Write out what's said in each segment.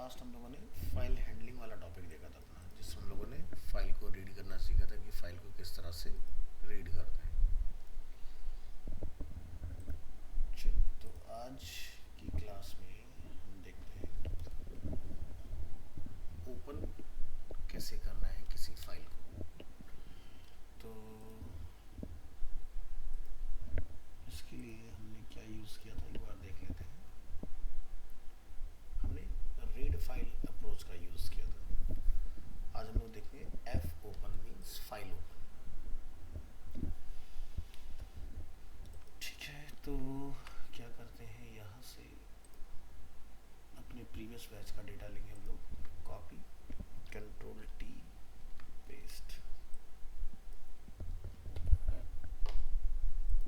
Last हम लोगों ने फाइल हैंडलिंग वाला टॉपिक देखा था अपना, जिसमें हम लोगों ने फाइल को रीड करना सीखा था कि फाइल को किस तरह से रीड करते हैं। चलिए, तो आज की क्लास में हम देखते हैं ओपन कैसे करना है किसी फाइल को। तो इसके लिए हमने क्या यूज़ किया था एक बार देख लेते हैं। हमने रीड फाइल अप्रोच का यूज़ किया था। आज हम लोग देखेंगे F open means file open. ठीक है, तो क्या करते हैं, यहाँ से अपने प्रीवियस बैच का डेटा लेंगे हम लोग, copy, control T, paste,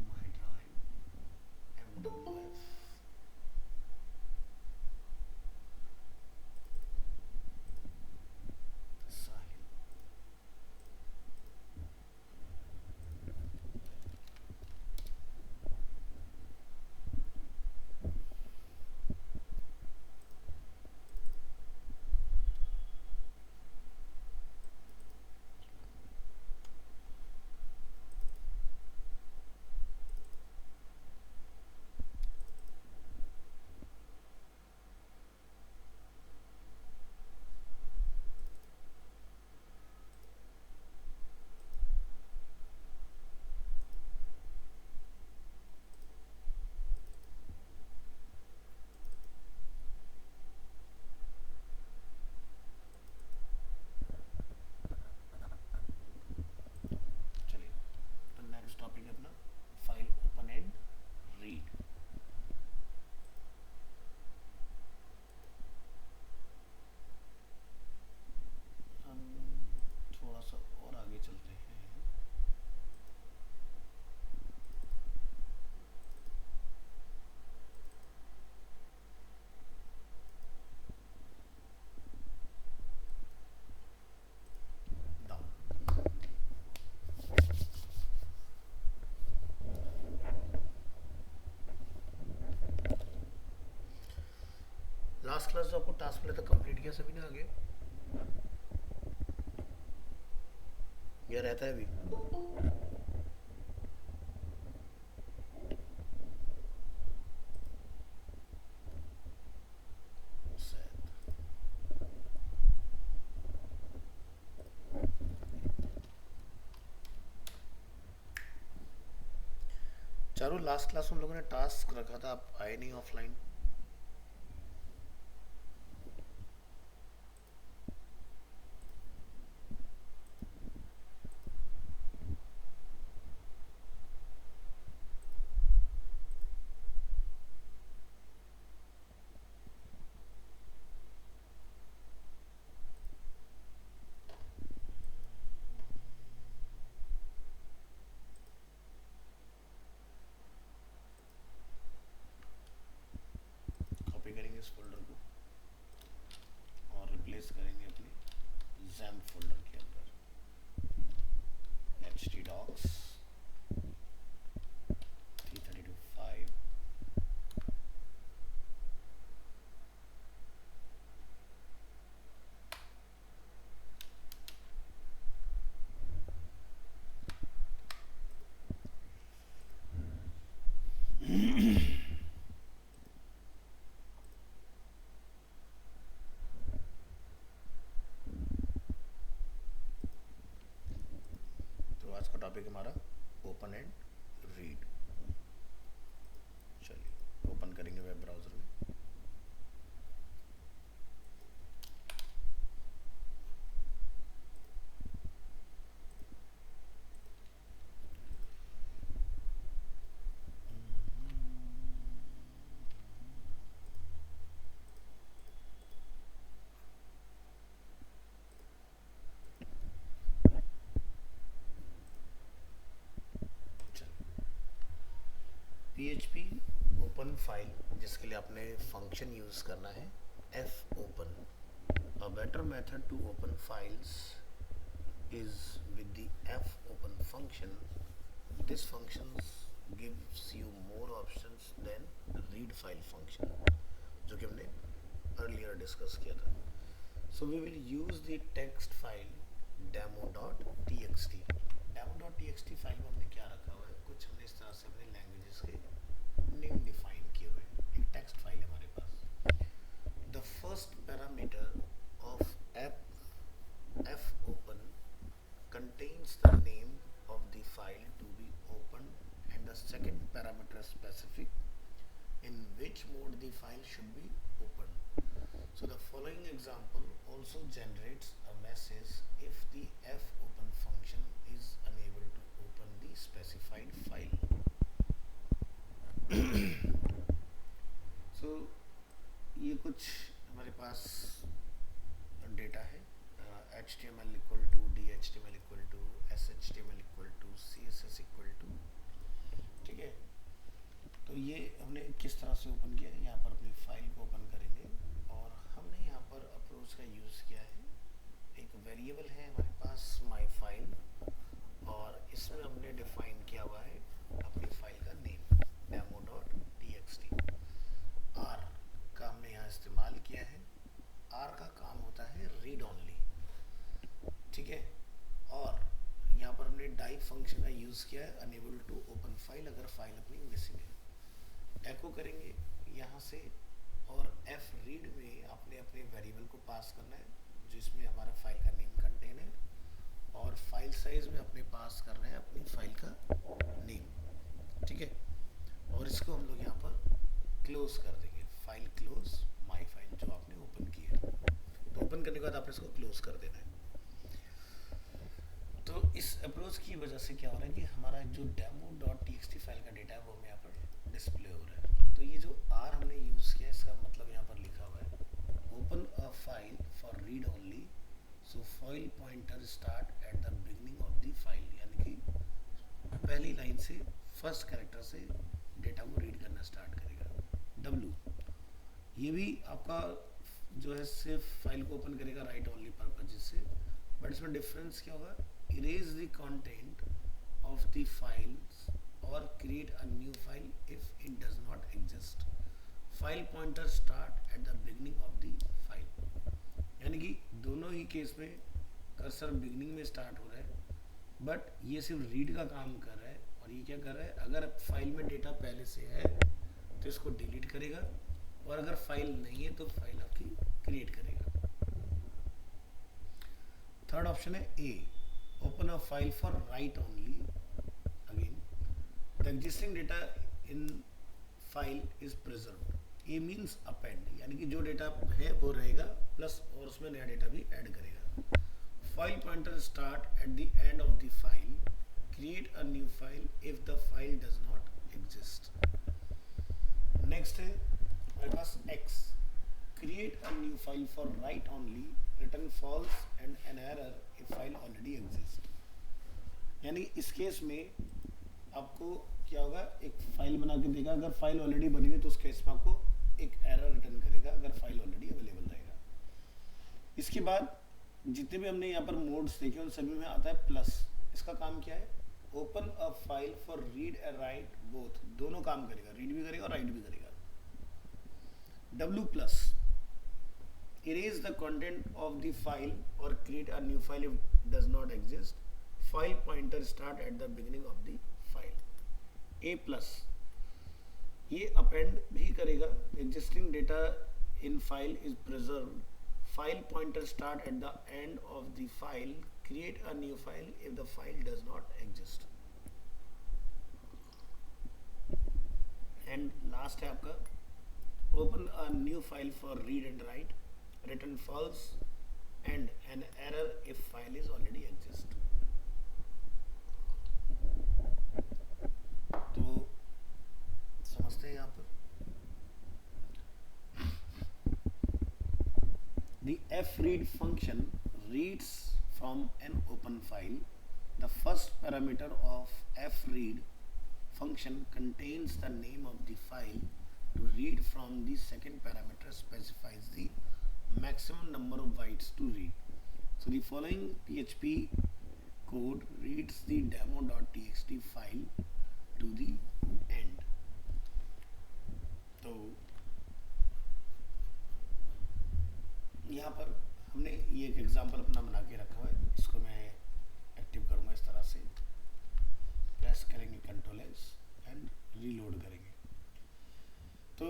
my drive, MWF, साहिल। चलिए, तो नेक्स्ट टॉपिक है अपना फाइल ओपन एंड रीड। हम थोड़ा सा और आगे चलते हैं। डाउन। लास्ट क्लास जो आपको टास्क मिला था कंप्लीट किया सभी ने आगे, या रहता है अभी? शायद। चारों लास्ट क्लास में हम लोगों ने टास्क रखा था, आप आए नहीं ऑफलाइन। कॉपी करेंगे इस फोल्डर को और रिप्लेस करेंगे अपने जैम्प फोल्डर के अंदर, htdocs 332.5। तो आज का टॉपिक हमारा ओपन एंड रीड। चलिए, ओपन करेंगे वेब ब्राउज़र में। PHP ओपन फाइल, जिसके लिए आपने फंक्शन यूज़ करना है f open. A better method to open files is with the fopen function. This function gives you more options than read file function, जो कि हमने अर्लियर डिस्कस किया था. So we will use the text file demo.txt. demo.txt file में हमने क्या रखा हुआ है, कुछ हमने इस तरह से अपने लैंग्वेजेस के नेम डिफाइन किए हुए हैं. एक टेक्स्ट फाइल है हमारे पास. The first parameter of f open contains the name of the file to be opened and the second parameter specific in which mode the file should be opened. So the following example also generates a message if the fopen function is unable to open the specified file. So ये कुछ हमारे पास data है. HTML equal to DHTML equal to SHTML equal to CSS equal to. ठीक है, तो ये हमने किस तरह से ओपन किया है. यहाँ पर अपनी फाइल को ओपन करेंगे और हमने यहाँ पर अप्रोच का यूज़ किया है. एक वेरिएबल है हमारे पास माई फाइल और इसमें हमने डिफाइन किया हुआ है अपनी फाइल का नेम demo.txt. आर का हमने यहाँ इस्तेमाल किया है. आर का काम होता है रीड ओनली. ठीक है, और यहाँ पर हमने डाइव फंक्शन का यूज़ किया है अनेबल टू ओपन फाइल अगर फाइल अपनी मिसिंग है. एको करेंगे यहाँ से और एफ रीड में आपने अपने वेरिएबल को पास करना है जिसमें हमारा फाइल का नेम कंटेन है और फाइल साइज में अपने पास करना है अपनी फाइल का नेम. ठीक है, और इसको हम लोग यहाँ पर क्लोज कर देंगे. फाइल क्लोज माई फाइल जो आपने ओपन की है. तो ओपन करने के बाद आपने इसको क्लोज कर देना है. तो इस अप्रोच की वजह से क्या हो रहा है कि हमारा जो demo.txt फाइल का डेटा है वो हमें यहाँ पर डिस्प्ले हो रहा है. तो ये जो आर हमने यूज़ किया इसका मतलब यहाँ पर लिखा हुआ है open a file for read only. So file pointer start at the beginning of the file, यानी कि पहली लाइन से फर्स्ट कैरेक्टर से डेटा को रीड करना स्टार्ट करेगा. W ये भी आपका जो है सिर्फ फाइल को ओपन करेगा राइट ओनली पर्पज से, बट इसमें डिफरेंस क्या होगा. Erase the content of the files or create a new file if it does not exist. File pointer start at the beginning of the file. यानी कि दोनों ही case में cursor beginning में start हो रहा है, बट ये सिर्फ रीड का काम कर रहा है. और ये क्या कर रहा है, अगर फाइल में डेटा पहले से है तो इसको डिलीट करेगा और अगर फाइल नहीं है तो फाइल आपकी क्रिएट करेगा. थर्ड ऑप्शन है ए, open a file for write only. Again, the existing data in file is preserved. A means append, यानी कि जो डेटा है वो रहेगा प्लस और उसमें नया डेटा भी ऐड करेगा. File pointer start at the end of the file. Create a new file if the file does not exist. Next है हमारे पास X. Create a new file for write only. Return false and an error if file already exists. यानी इस case में आपको क्या होगा, एक file बना के देगा. अगर फाइल ऑलरेडी बनी हुई तो उस केस में आपको एक एरर रिटर्न करेगा अगर फाइल ऑलरेडी अवेलेबल रहेगा. इसके बाद जितने भी हमने यहाँ पर मोड्स देखे उन सभी में आता है प्लस. इसका काम क्या है, open a file for read and right both. दोनों काम करेगा, रीड भी करेगा और राइट भी करेगा. W plus, erase the content of the file or create a new file if does not exist. File pointer start at the beginning of the file. A plus, ये append भी करेगा. Existing data in file is preserved. File pointer start at the end of the file. Create a new file if the file does not exist. And last है आपका open a new file for read and write. Return false and an error if file is already exist. तो समझते हैं यहाँ पर the fread function reads from an open file. The first parameter of fread function contains the name of the file. To read from the second parameter specifies the maximum number of bytes to read. So the following PHP code reads the demo.txt file to the end. तो यहाँ पर हमने ये एक example अपना बना के रखा हुआ है, इसको मैं एक्टिव करूँगा इस तरह से, प्रेस करेंगे कंट्रोल एस एंड रीलोड करेंगे। तो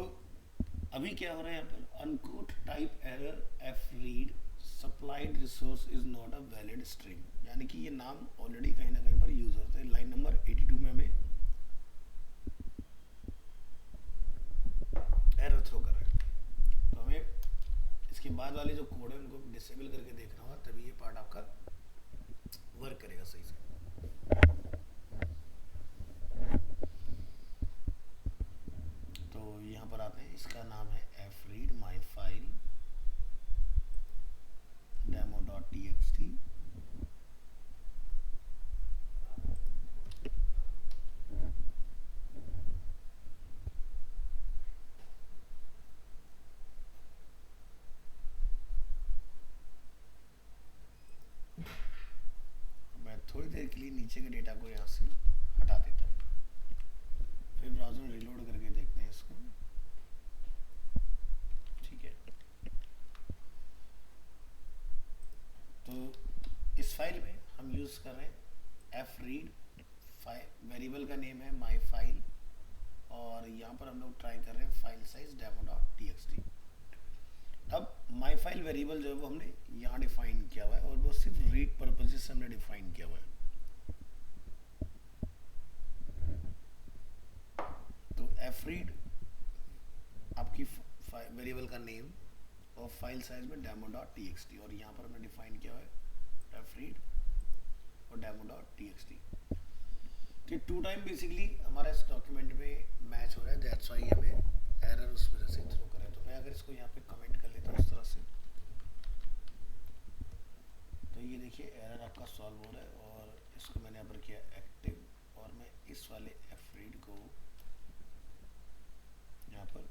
अभी क्या हो रहा है यहाँ पर, unquote type error F read supplied resource is not a valid string, यानी कि ये नाम ऑलरेडी कहीं ना कहीं पर यूज होता है। लाइन नंबर 82 में हमें एरर थ्रो कर रहा है, तो हमें इसके बाद वाले जो कोड है उनको डिसेबल करके देखना होगा, तभी ये पार्ट आपका वर्क करेगा सही से। तो यहाँ पर आते हैं, इसका नाम है F read my file demo.txt। मैं थोड़ी देर के लिए नीचे के डेटा को यहाँ से हटा देता हूँ, फिर ब्राउज़र में रीलोड करके देखते हैं इसको। ठीक है, तो इस फाइल में हम यूज़ कर रहे हैं एफ रीड, वेरिएबल का नेम है माई फाइल, और यहाँ पर हम लोग ट्राई कर रहे हैं फाइल साइज demo.txt। अब माई फाइल वेरिएबल जो है वो हमने यहाँ डिफाइन किया हुआ है, और वो सिर्फ रीड पर्पजेज से हमने डिफाइन किया हुआ है। तो एफ रीड आपकी वेरिएबल का नेम और फाइल साइज में demo.txt, और यहाँ पर हमने डिफाइन किया हुआ है एफ रीड और demo.txt। तो टू टाइम बेसिकली हमारा इस डॉक्यूमेंट में मैच हो रहा है, दैट्स व्हाई हमें एरर उस वजह से थ्रो करें। तो मैं अगर इसको यहाँ पे कमेंट कर लेता हूँ इस तरह से, तो ये देखिए एरर आपका सॉल्व हो रहा है, और इसको मैंने यहाँ पर किया एक्टिव, और मैं इस वाले एफ रीड को यहाँ पर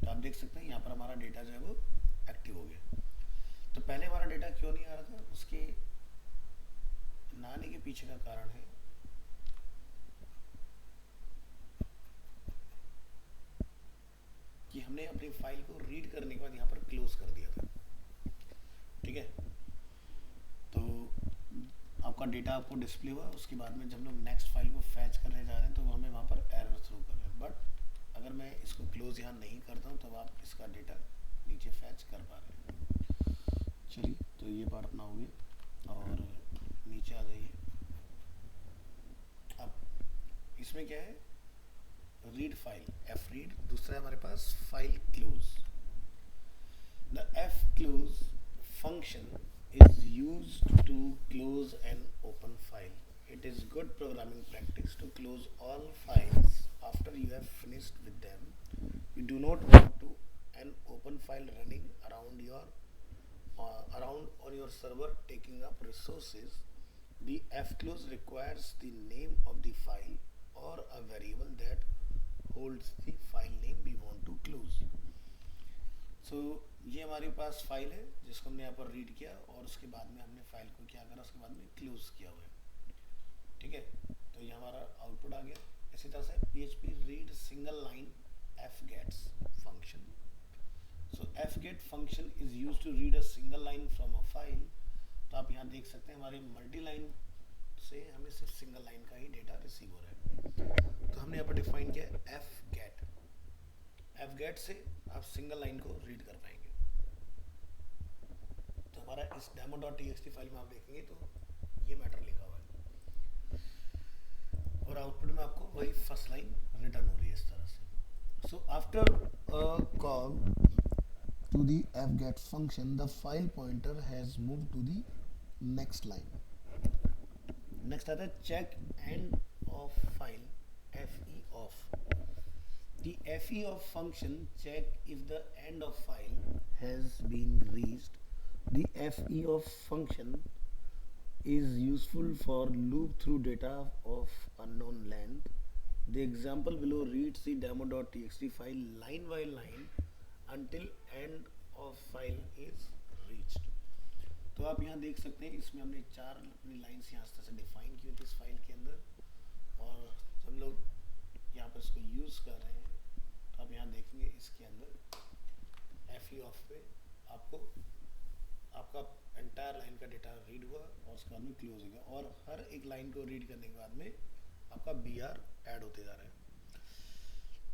तो आप देख सकते हैं यहाँ पर हमारा डेटा जो है वो एक्टिव हो गया। तो पहले हमारा डेटा क्यों नहीं आ रहा था, उसके ना आने के पीछे का कारण है कि हमने अपनी फाइल को रीड करने के बाद यहाँ पर क्लोज कर दिया था। ठीक है, तो आपका डेटा आपको डिस्प्ले हुआ, उसके बाद में जब लोग नेक्स्ट फाइल को फैच करने जा रहे हैं तो वो हमें वहाँ पर एरर थ्रो कर रहे हैं। बट अगर मैं इसको क्लोज यहाँ नहीं करता हूँ तब आप इसका डेटा नीचे फैच कर पा रहे हैं। चलिए, तो ये पार्ट अपना हो गया, और नीचे आ जाइए। अब इसमें क्या है, रीड फाइल एफ रीड, दूसरा है हमारे पास file close. The F close function is used to close an open file. It is good programming practice to close all files after you have finished with them. You do not want to an open file running around on your server taking up resources. The fclose requires the name of the file or a variable that holds the file name we want to close. So ये हमारे पास file है जिसको हमने यहाँ पर read किया, और उसके बाद में हमने फाइल को क्या करा, उसके बाद में क्लोज किया हुआ है। ठीक है, तो ये हमारा आउटपुट आ गया। इसी तरह से PHP read single line fgets function. So fget function is used to read a single line from a file. तो आप यहाँ देख सकते हैं हमारे मल्टी लाइन से हमें सिर्फ सिंगल लाइन का ही डेटा रिसीव हो रहा है। तो हमने यहाँ पर डिफाइन किया fget। fget से आप सिंगल लाइन को रीड कर पाएंगे। तो हमारा इस demo.txt फाइल में आप देखेंगे तो ये मैटर लिखा हुआ है, और आउटपुट में आपको वही फर्स्ट लाइन रिटर्न हो रही है इस तरह से। So after call to the fget function the file pointer has move to the next line. Next आता है check end of file fe off। The fe of function check if the end of file has been reached. The fe of function is useful for loop through data of unknown length. The example below reads the demo.txt file line by line until end of file is reached. तो आप यहाँ देख सकते हैं इसमें हमने 4 अपनी lines यहाँ से डिफाइन की थी इस फाइल के अंदर, और हम लोग यहाँ पर इसको यूज़ कर रहे हैं। तो आप यहाँ देखेंगे इसके अंदर एफ ई ऑफ पे आपको आपका एंटायर लाइन का डेटा रीड हुआ और उसके बाद में क्लोज हो गया, और हर एक लाइन को रीड करने के बाद में आपका बी आर ऐड होते जा रहा है।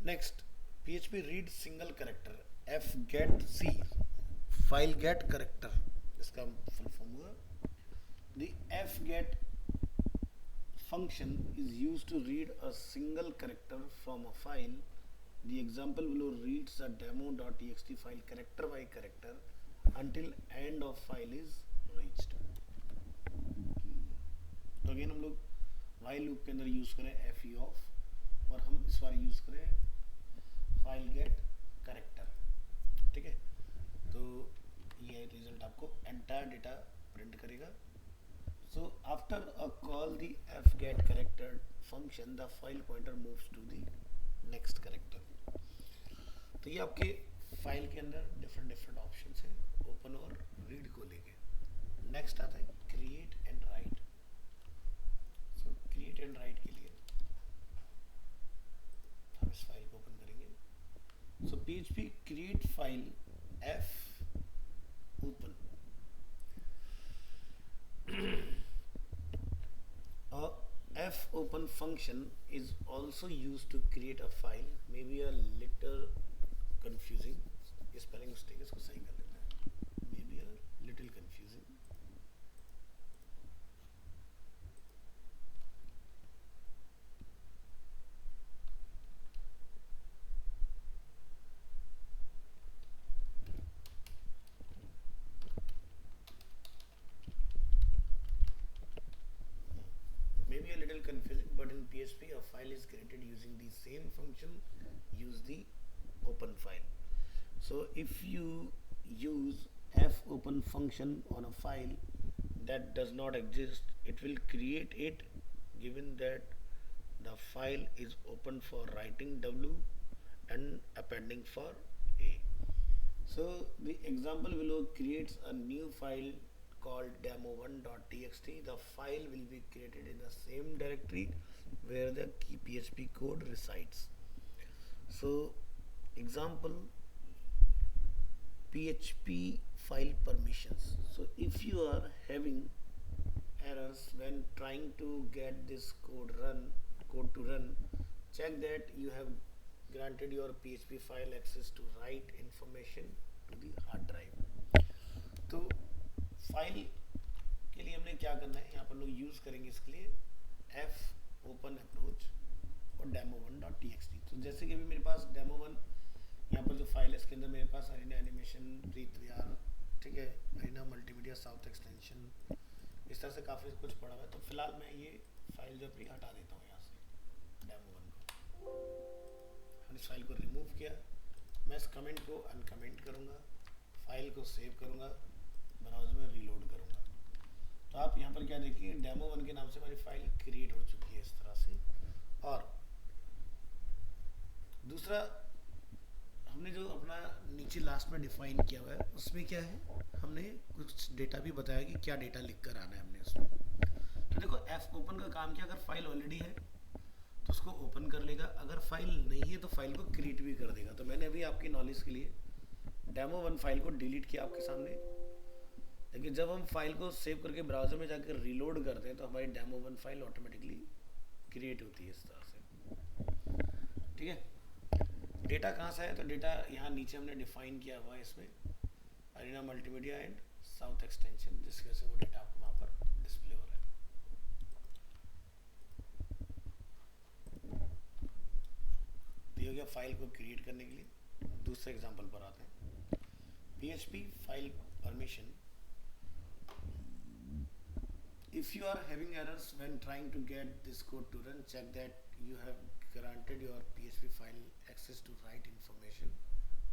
Next, PHP read single character F get C file get character, इसका फुल फॉर्म हुआ the F get function is used to read a single character from a file. The example below reads a demo.txt file character by character until end of file is reached. तो again हम लोग while loop के अंदर use करें F E of, और हम इस बार use करें फाइल गेट करेक्टर, ठीक है। तो ये रिजल्ट आपको एंटायर डेटा प्रिंट करेगा। So after a call the fget character function, the file pointer moves to the next character. तो ये आपके फाइल के अंदर डिफरेंट ऑप्शंस हैं ओपन और रीड को लेके। नेक्स्ट आता है create and right. So create and right के लिए हम इस फाइल को ओपन करेंगे। सो PHP create file f open a f open function is also used to create a file, maybe a little confusing, spelling mistake इसको सही कर लेते हैं, maybe a little confusing। Maybe a little confusing, but in PHP a file is created using the same function, use the open file. So if you use f open function on a file that does not exist, it will create it given that the file is open for writing W and appending for A. So the example below creates a new file called demo1.txt. The file will be created in the same directory where the key PHP code resides. So example, PHP file permissions. So if you are having errors when trying to get this code to run, check that you have granted your PHP file access to write information to the hard drive. तो file के लिए हमने क्या करना है, यहाँ पर लोग यूज करेंगे इसके लिए एफ ओपन अप्रोच और demo1.txt। तो जैसे कि अभी मेरे पास demo1 यहाँ पर जो फाइल है इसके अंदर मेरे पास अरीना एनिमेशन, प्रीत यार, ठीक है, अरीना मल्टीमीडिया साउथ एक्सटेंशन, इस तरह से काफ़ी कुछ पड़ा हुआ है। तो फिलहाल मैं ये फाइल जो अपनी हटा देता हूँ यहाँ से demo1 को। हमने इस फाइल को रिमूव किया, मैं इस कमेंट को अनकमेंट करूँगा, फाइल को सेव करूँगा, ब्राउज़र में रीलोड करूँगा। तो आप यहाँ पर क्या देखिए, demo1 के नाम से हमारी फाइल क्रिएट हो चुकी है इस तरह से। और दूसरा, हमने जो अपना नीचे लास्ट में डिफाइन किया हुआ है उसमें क्या है, हमने कुछ डेटा भी बताया कि क्या डेटा लिख कर आना है हमने उसमें। तो देखो एफ ओपन का काम क्या, अगर फाइल ऑलरेडी है तो उसको ओपन कर लेगा, अगर फाइल नहीं है तो फाइल को क्रिएट भी कर देगा। तो मैंने अभी आपकी नॉलेज के लिए demo1 फाइल को डिलीट किया आपके सामने, लेकिन जब हम फाइल को सेव करके ब्राउज़र में जाकर रीलोड करते हैं तो हमारी demo1 फाइल ऑटोमेटिकली क्रिएट होती है इस तरह से, ठीक है। डेटा कहाँ से है, तो डेटा यहाँ नीचे हमने डिफाइन किया हुआ है इसमें arena multimedia and South Extension, जिसकी वजह से वो डेटा आपको वहाँ पर डिस्प्ले हो रहा है। तो ये हो गया फाइल को क्रिएट करने के लिए। दूसरे एग्जांपल पर आते हैं, PHP file permission. If you are having errors when trying to get this code to run, check that you have granted your PHP file access to write information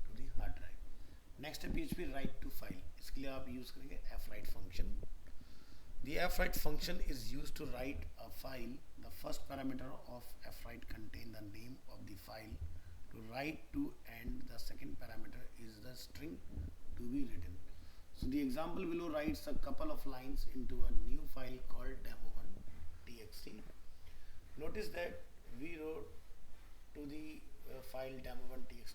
to the hard drive. Next है PHP write to file, इसके लिए आप use करेंगे fwrite function। The fwrite function is used to write a file. The first parameter of fwrite contain the name of the file to write to, and the second parameter is the string to be written. So the example below writes a couple of lines into a new file called demo1.txt. Notice that we wrote to the file demo1.txt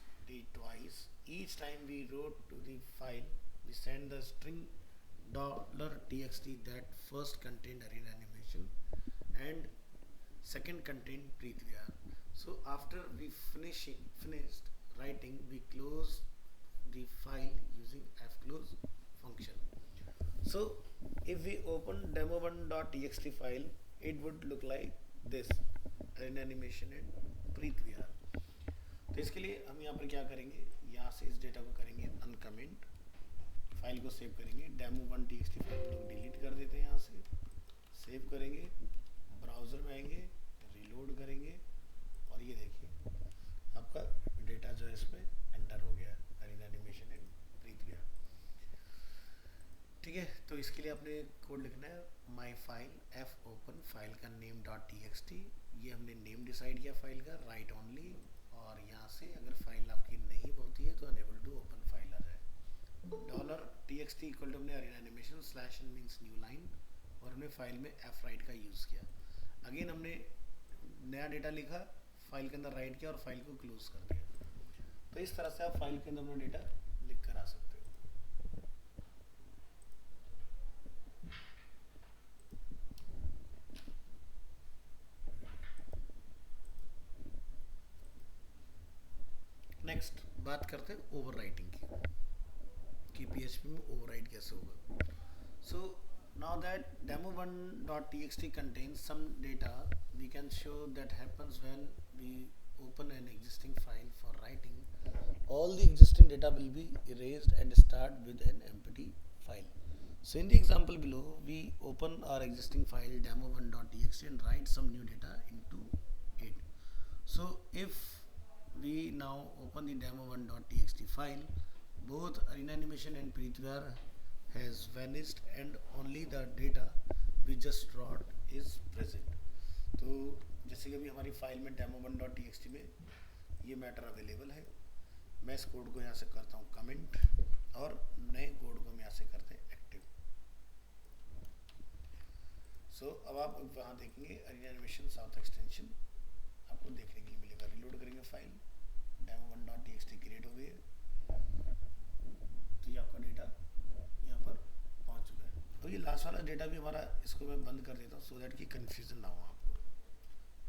twice. Each time we wrote to the file, we send the string $txt that first contained arena animation and second contained pretvr. So after we finished writing, we close the file using fclose function. So if we open demo1.txt file, it would look like this, arena animation and pretvr. तो इसके लिए हम यहाँ पर क्या करेंगे, यहाँ से इस डेटा को करेंगे अनकमेंट, फाइल को सेव करेंगे, demo1.txt फाइल को डिलीट कर देते हैं, यहाँ से सेव करेंगे, ब्राउज़र में आएंगे, रीलोड करेंगे और ये देखिए आपका डेटा जो है इसमें एंटर हो गया, अरेना एनिमेशन एंड प्रीव्यू। ठीक है, तो इसके लिए आपने कोड लिखना है my file F open, file का नेम .txt, ये हमने नेम डिसाइड किया फाइल का, राइट ओनली, और यहाँ से अगर फाइल आपकी नहीं होती है तो अनेबल टू ओपन फाइल आ जाए। $txt इक्वल टू हमने arena animation slash n means new line, और हमने फाइल में एफ राइट का यूज़ किया। अगेन हमने नया डेटा लिखा, फाइल के अंदर राइट किया और फाइल को क्लोज कर दिया। तो इस तरह से आप फाइल के अंदर अपना डेटा लिख कर आ सकते हो। नेक्स्ट बात करते हैं ओवरराइटिंग की, कि PHP में ओवरराइट कैसे होगा। सो now that demo1.txt contains some data, we can show that happens when we open an existing file for writing. All the existing data will be erased and start with an empty file. So in the example below, we open our existing file demo1.txt and write some new data into it. So if we now open the demo1.txt file, both arena animation and pretvr has vanished and only the data we just wrote is present. तो जैसे कि अभी हमारी file में demo1.txt में ये matter available है, मैं इस कोड को यहाँ से करता हूँ कमेंट और नए कोड को हम यहाँ से करते हैं एक्टिव। सो अब आप वहाँ देखेंगे अरेना एनिमेशन साउथ एक्सटेंशन आपको देखने के लिए मिलेगा। रिलोड करेंगे फाइल, demo1.txt क्रिएट हो गई है, तो ये आपका डेटा यहाँ पर पहुँच चुका है। तो ये लास्ट वाला डेटा भी हमारा, इसको मैं बंद कर देता हूँ सो दैट कि कंफ्यूजन ना हो आपको।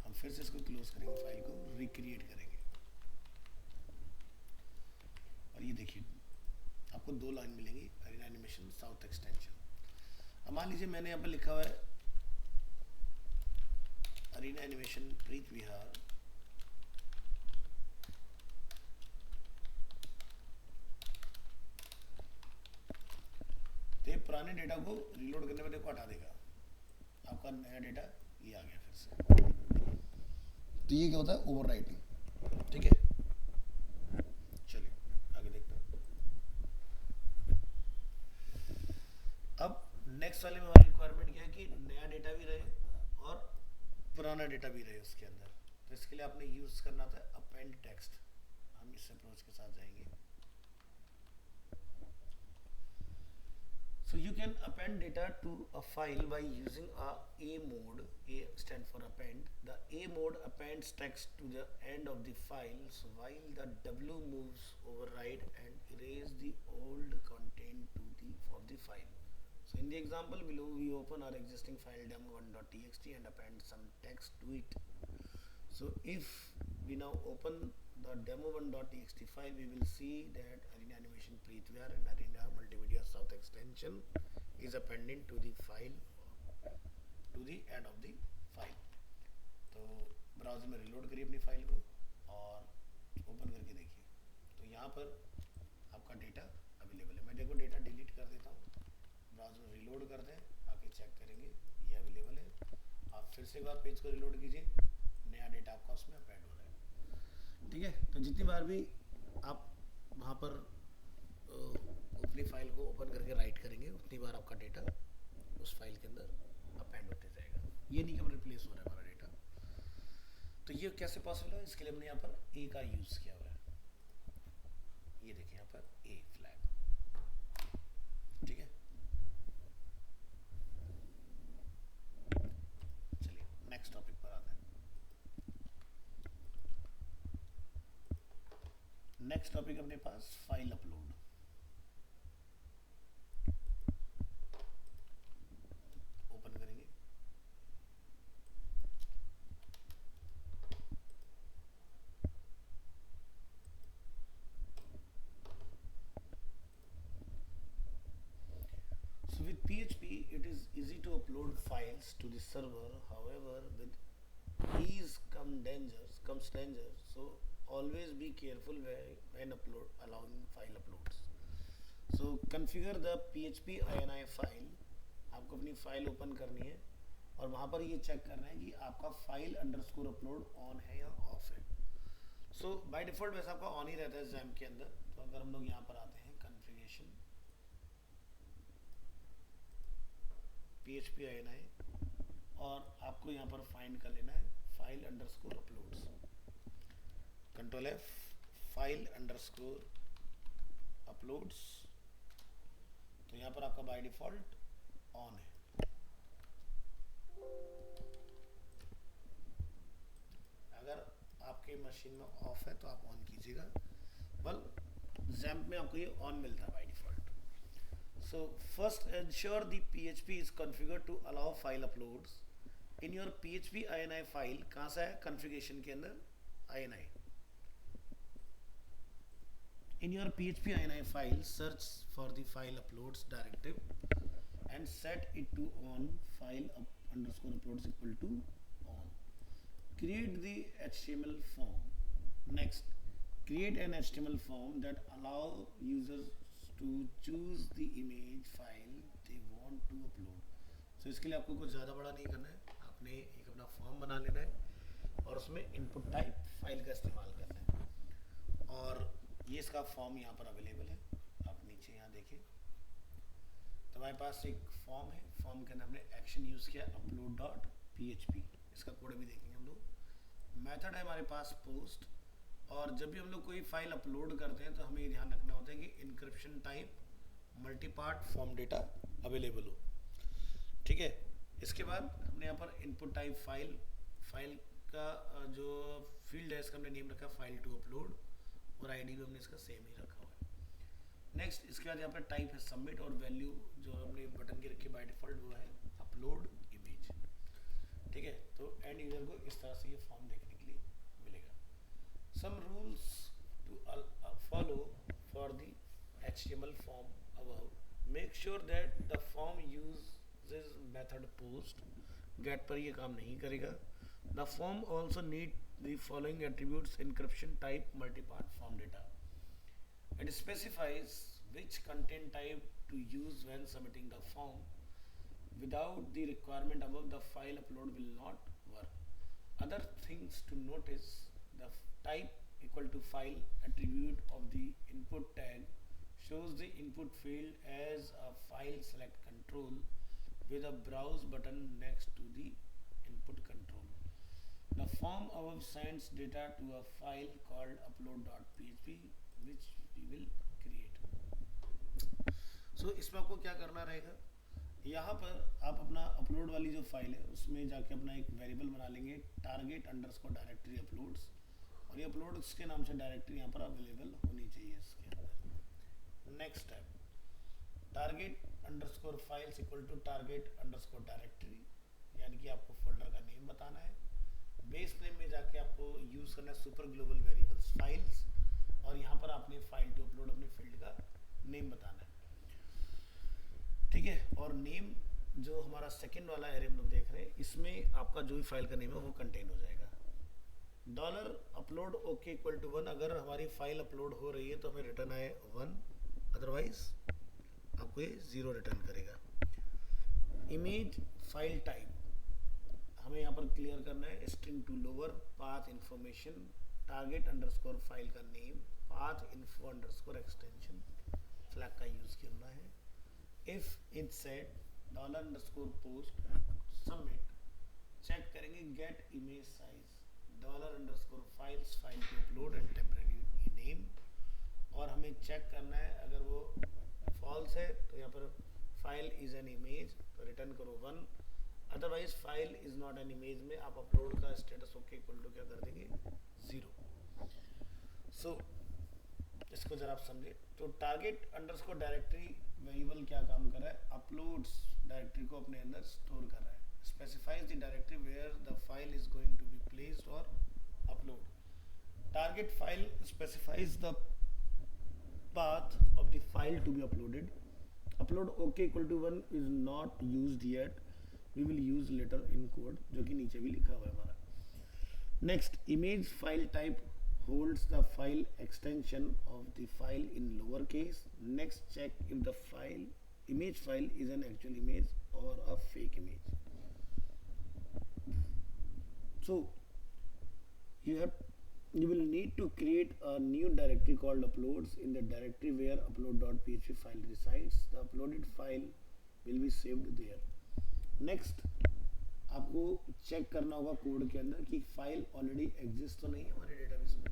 हम फिर से इसको क्लोज करेंगे, फाइल को रिक्रिएट करेंगे और ये देखिए आपको दो लाइन मिलेंगी, अरेना एनिमेशन साउथ एक्सटेंशन। अब मान लीजिए मैंने यहाँ पर लिखा हुआ है अरेना एनिमेशन प्रीव्यू, तो ये पुराने डेटा को रीलोड करने में देखो हटा देगा, आपका नया डेटा ये आ गया फिर से। तो ये क्या होता है, ओवरराइटिंग। ठीक है, चलिए आगे देखते हैं। अब नेक्स्ट वाले में हमारी रिक्वायरमेंट क्या है कि नया डेटा भी रहे और पुराना डेटा भी रहे उसके अंदर। तो इसके लिए आपने यूज करना था अपेंड टेक्स्ट। हम इस अप्रोच के साथ जाएंगे। So you can append data to a file by using a mode. A stand for append. The A mode appends text to the end of the file, so while the W moves override and erase the old content of the file. So in the example below, we open our existing file demo1.txt and append some text to it. So if we now open the demo1.txt file, we will see that arena animation pretvr and arena multimedia south extension is appending to the file, to the end of the file. तो browser में reload करिए अपनी file को और open करके देखिए, तो यहाँ पर आपका डेटा अवेलेबल है। मैं देखो डेटा डिलीट कर देता हूँ, ब्राउज़र में रिलोड कर दें, आके चेक करेंगे ये अवेलेबल है। आप फिर से एक बार पेज को रिलोड कीजिए, नया डेटा आपका उसमें अपेंड हो रहा है। ठीक है, तो जितनी बार भी आप वहाँ पर अपनी फाइल को ओपन करके राइट करेंगे, उतनी बार आपका डेटा उस फाइल के अंदर अपेंड होते जाएगा। ये नहीं कि अब रिप्लेस हो रहा है हमारा डेटा। तो ये कैसे पॉसिबल है, इसके लिए हमने यहाँ पर ए का यूज़ किया हुआ है। ये देखिए यहाँ पर ए फ्लैग। ठीक है, चलिए नेक्स्ट टॉपिक पर आते हैं। नेक्स्ट टॉपिक अपने पास फाइल अपलोड। ओपन करेंगे, so with PHP it is easy to upload files to the server. However, with ease comes danger, so always be careful when allowing file uploads. So configure the PHP ini file. आपको अपनी file open करनी है और वहाँ पर ये check करना है कि आपका फाइल अंडरस्कोर अपलोड ऑन है या ऑफ है। सो बाय डिफॉल्ट वैसे आपका ऑन ही रहता है जैम के अंदर। तो अगर हम लोग यहाँ पर आते हैं कॉन्फ़िगरेशन PHP ini और आपको यहाँ पर फाइंड कर लेना है file underscore uploads, control F, file underscore uploads. तो यहाँ पर आपका बाय डिफॉल्ट ऑन है। अगर आपके मशीन में ऑफ है तो आप ऑन कीजिएगा, वेल XAMPP में आपको ये ऑन मिलता है by default. So first ensure the PHP is configured to allow file uploads in your PHP ini file. कहाँ से है? कॉन्फ़िगरेशन के अंदर ini। In your PHP ini file, search for the file uploads directive and set it to on, file underscore uploads equal to on. Create the HTML form. Next, create an HTML form that allow users to choose the image file they want to upload. So इसके लिए आपको कुछ ज़्यादा बड़ा नहीं करना है, आपने एक अपना फॉर्म बना लेना है और उसमें इनपुट टाइप फाइल का इस्तेमाल करना है। और ये इसका फॉर्म यहाँ पर अवेलेबल है, आप नीचे यहाँ देखिए। तो हमारे पास एक फॉर्म है, फॉर्म के अंदर हमने एक्शन यूज़ किया upload.php, इसका कोड भी देखेंगे हम लोग। मेथड है हमारे पास पोस्ट, और जब भी हम लोग कोई फाइल अपलोड करते हैं तो हमें ये ध्यान रखना होता है कि encryption type multipart form data available हो, ठीक है। इसके बाद हमने यहाँ पर इनपुट टाइप फाइल का जो फील्ड है इसका हमने नेम रखा फाइल टू अपलोड, और आईडी भी हमने इसका सेम ही रखा हुआ है। नेक्स्ट, इसके बाद यहाँ पर टाइप है सबमिट, और वैल्यू जो हमने बटन की रखी बाय डिफॉल्ट वो है अपलोड इमेज, ठीक है। तो एंड यूजर को इस तरह से ये फॉर्म देखने के लिए मिलेगा। Some rules to follow for the HTML form above, make sure that the form uses method post, get पर ये काम नहीं करेगा। द फॉर्म ऑल्सो नीड the following attributes: encryption type multipart form data. It specifies which content type to use when submitting the form. Without the requirement above, the file upload will not work. Other things to notice: the type equal to file attribute of the input tag shows the input field as a file select control with a browse button next to the input control. The form above sends data to a file called upload.php which we will create. So इसमें आपको क्या करना रहेगा, यहाँ पर आप अपना upload वाली जो फाइल है उसमें जाके अपना एक वेरिएबल बना लेंगे टारगेट अंडरस्कोर डायरेक्टरी अपलोड्स, और ये अपलोड्स के नाम से डायरेक्टरी यहाँ पर अवेलेबल होनी चाहिए इसके अंदर। Next step, target underscore files equal to target underscore directory, यानी कि आपको फोल्डर का नेम बताना है। बेस नेम में जाके आपको यूज़ करना है सुपर ग्लोबल वेरिएबल्स फाइल्स, और यहाँ पर आपने फाइल टू अपलोड अपने फील्ड का नेम बताना है, ठीक है। और नेम जो हमारा सेकंड वाला एरे हम लोग देख रहे हैं, इसमें आपका जो भी फाइल का नेम है वो कंटेन हो जाएगा। Dollar upload okay equal to 1, अगर हमारी फाइल अपलोड हो रही है तो हमें रिटर्न आए 1, अदरवाइज आपको ये 0 रिटर्न करेगा। इमेज फाइल टाइप हमें यहाँ पर क्लियर करना है, string to lower, path information, target underscore file का name, path info underscore extension, flag का यूज़ करना है। If it set dollar underscore post submit, check करेंगे get image size, dollar underscore files file to upload and temporary name, और हमें check करना है अगर वो फॉल्स है तो यहाँ पर फाइल इज एन इमेज तो रिटर्न करो 1, otherwise file is not an image में आप अपलोड का स्टेटस ओके इक्वल टू क्या कर देंगे 0। सो इसको जरा आप समझे। तो टारगेट अंडरस्कोर डायरेक्टरी वेरिएबल क्या काम कर रहा है, अपलोड्स डायरेक्टरी को अपने अंदर स्टोर कर रहा है, specifies the directory where the file is going to be placed और upload. Target file specifies the path of the file to be uploaded. Upload OK equal to 1 is not used yet. We will use later in code, जो कि नीचे भी लिखा हुआ है हमारा। Next, image file type holds the file extension of the file in lowercase. Next, check if the image file is an actual image or a fake image. So you will need to create a new directory called uploads in the directory where upload.php file resides. The uploaded file will be saved there. Next, आपको check करना होगा code के अंदर कि file already exist तो नहीं है हमारे डेटाबेस में।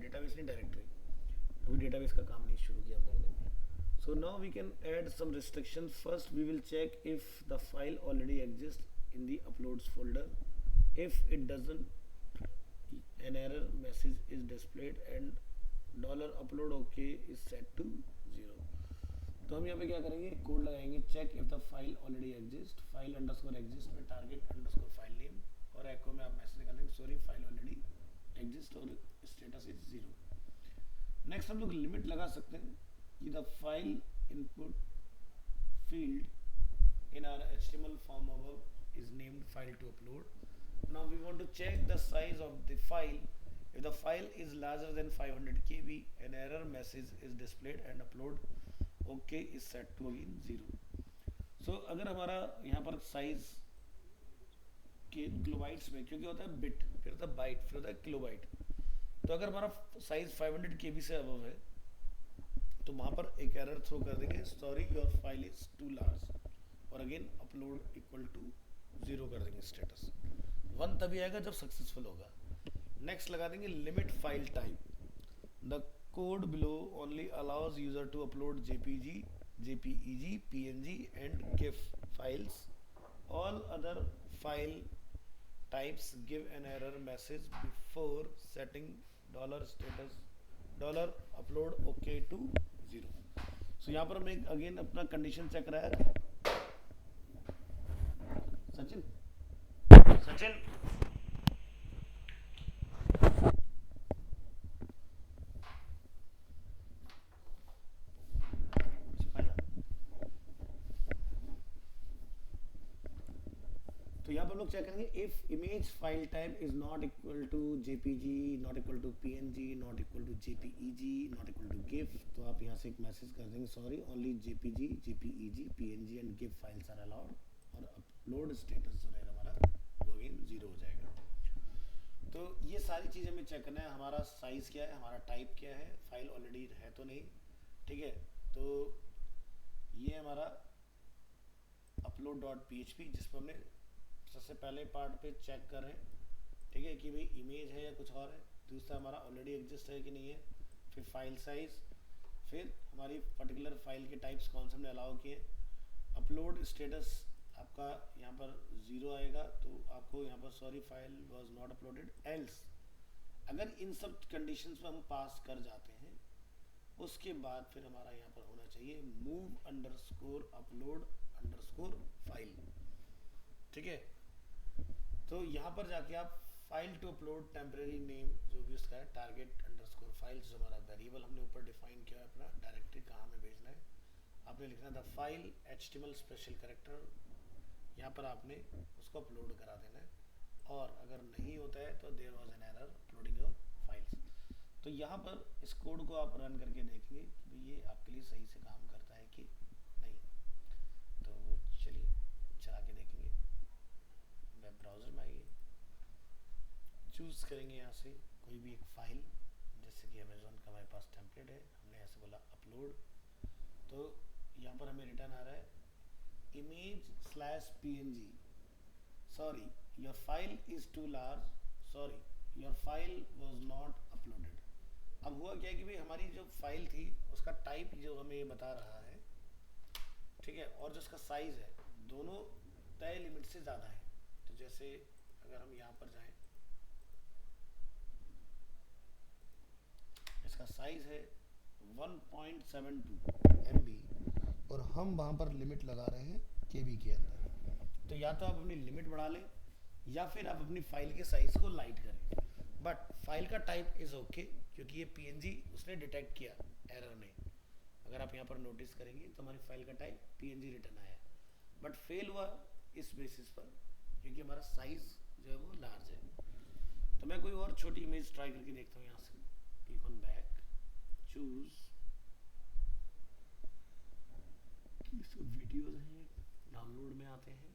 डेटाबेस नहीं, डायरेक्टरी। अभी डेटाबेस का काम नहीं शुरू किया हम लोगों ने। So now we can add some restriction. First we will check if the file already exist in the uploads folder. If it doesn't, an error message is displayed and $upload OK is set to 0। तो हम यहाँ पे क्या करेंगे, code लगाएंगे check if the file already exist, file underscore exist में target underscore file name, और echo में आप मैसेज निकालेंगे सॉरी फाइल ऑलरेडी एग्जिस्ट और स्टेटस इज 0। नेक्स्ट हम लोग लिमिट लगा सकते हैं कि the file input field in our HTML form above is named file to upload. Now we want to check the size of the file. If the file is larger than 500 KB, an error message is displayed and upload OK is set to again 0। So अगर हमारा यहाँ पर size के kilobytes में, क्योंकि होता है bit, फिर होता है बाइट, फिर होता है किलोबाइट, तो अगर हमारा साइज 500 KB से अबव है तो वहाँ पर एक एरर थ्रो कर देंगे sorry your file is too large, और अगेन अपलोड इक्वल टू 0 कर देंगे स्टेटस। 1 तभी आएगा जब सक्सेसफुल होगा। नेक्स्ट लगा देंगे limit file type. The code below only allows user to upload JPG, JPEG, PNG and GIF files. All other file types give an error message before setting $status $upload OK to 0। सो यहाँ पर हमें again अपना condition check रहा है। सचिन तो यहाँ पर हम लोग चेक करेंगे if image file type is not equal to JPG, not equal to PNG, not equal to JPEG, not equal to GIF, तो आप यहाँ से एक मैसेज कर देंगे sorry only JPG, JPEG, PNG and GIF files are allowed, और upload status जो रहेगा हमारा वो अगेन 0 हो जाएगा। तो ये सारी चीज़ें हमें चेक करना है, हमारा साइज़ क्या है, हमारा टाइप क्या है, फाइल ऑलरेडी है तो नहीं, ठीक है। तो ये हमारा upload.php जिस पर हमने सबसे पहले पार्ट पे चेक कर रहे हैं, ठीक है, कि भाई इमेज है या कुछ और है। दूसरा हमारा ऑलरेडी एग्जिस्ट है कि नहीं है, फिर फाइल साइज, फिर हमारी पर्टिकुलर फाइल के टाइप्स कौन से हमने अलाउ किए। अपलोड स्टेटस आपका यहाँ पर 0 आएगा, तो आपको यहाँ पर sorry file was not uploaded else. अगर इन सब कंडीशंस में हम पास कर जाते हैं उसके बाद फिर हमारा यहाँ पर होना चाहिए move underscore upload underscore file, ठीक है। तो यहाँ पर जाके आप file to upload temporary name जो भी उसका है टारगेट अंडरस्कोर फाइल्स, जो हमारा वेरिएबल हमने ऊपर डिफाइन किया है अपना डायरेक्टरी कहाँ में भेजना है, आपने लिखना था फाइल HTML स्पेशल कैरेक्टर, यहाँ पर आपने उसको अपलोड करा देना है, और अगर नहीं होता है तो there was an error uploading your files. तो यहाँ पर इस कोड को आप रन करके देखेंगे कि ये आपके लिए सही से काम करता है कि नहीं। तो चलिए चला के देखेंगे। वेब ब्राउज़र में आइए, चूज़ करेंगे यहाँ से कोई भी एक फाइल, जैसे कि अमेज़ॉन का हमारे पास टेम्पलेट है, हमने ऐसे बोला अपलोड, तो यहाँ पर हमें रिटर्न आ रहा है image/png, sorry your file is too large, sorry your file was not uploaded। अब हुआ क्या कि भाई हमारी जो फाइल थी उसका टाइप जो हमें ये बता रहा है, ठीक है, और जो उसका साइज है दोनों तय लिमिट से ज़्यादा है। तो जैसे अगर हम यहाँ पर जाएं, इसका साइज है 1.72 MB और हम वहाँ पर लिमिट लगा रहे हैं KB के अंदर। तो या तो आप अपनी लिमिट बढ़ा लें या फिर आप अपनी फाइल के साइज को लाइट करें, बट फाइल का टाइप इज़ ओके क्योंकि ये PNG उसने डिटेक्ट किया एरर ने। अगर आप यहाँ पर नोटिस करेंगे तो हमारी फाइल का टाइप PNG रिटर्न आया, बट फेल हुआ इस बेसिस पर क्योंकि हमारा साइज जो है वो लार्ज है। तो मैं कोई और छोटी इमेज ट्राई करके देखता हूँ। यहाँ से क्लिक ऑन बैक, चूज, इसको वीडियोज हैं, डाउनलोड में आते हैं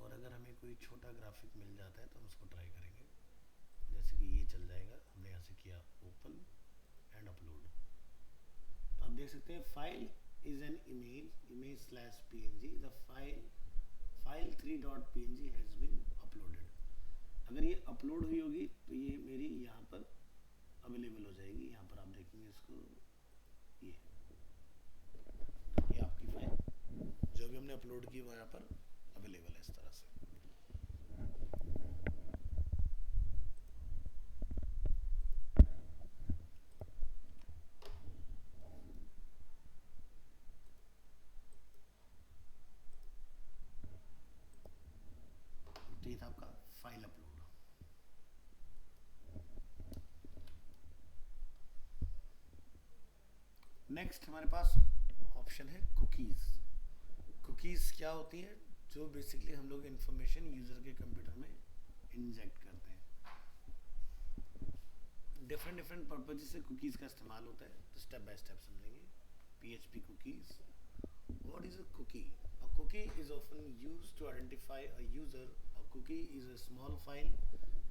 और अगर हमें कोई छोटा ग्राफिक मिल जाता है तो हम उसको ट्राई करेंगे। जैसे कि ये चल जाएगा, हमने यहाँ से किया ओपन एंड अपलोड। तो आप देख सकते हैं file is an image slash PNG, the file 3.png has been uploaded. अगर ये अपलोड हुई होगी तो ये मेरी यहाँ पर अवेलेबल हो जाएगी। यहाँ पर आप देखेंगे इसको, ये आपकी फाइल जो भी हमने अपलोड की वो यहाँ पर अवेलेबल है इस तरह से। तो ये था आपका फाइल अपलोड। नेक्स्ट हमारे पास ऑप्शन है कुकीज़। कुकीज़ क्या होती हैं? जो बेसिकली हम लोग इंफॉर्मेशन यूज़र के कंप्यूटर में इंजेक्ट करते हैं। डिफरेंट पर्पज से कुकीज़ का इस्तेमाल होता है, तो स्टेप बाय स्टेप समझेंगे। PHP cookies. What is a cookie? A cookie is often used to identify a user. A cookie is a small file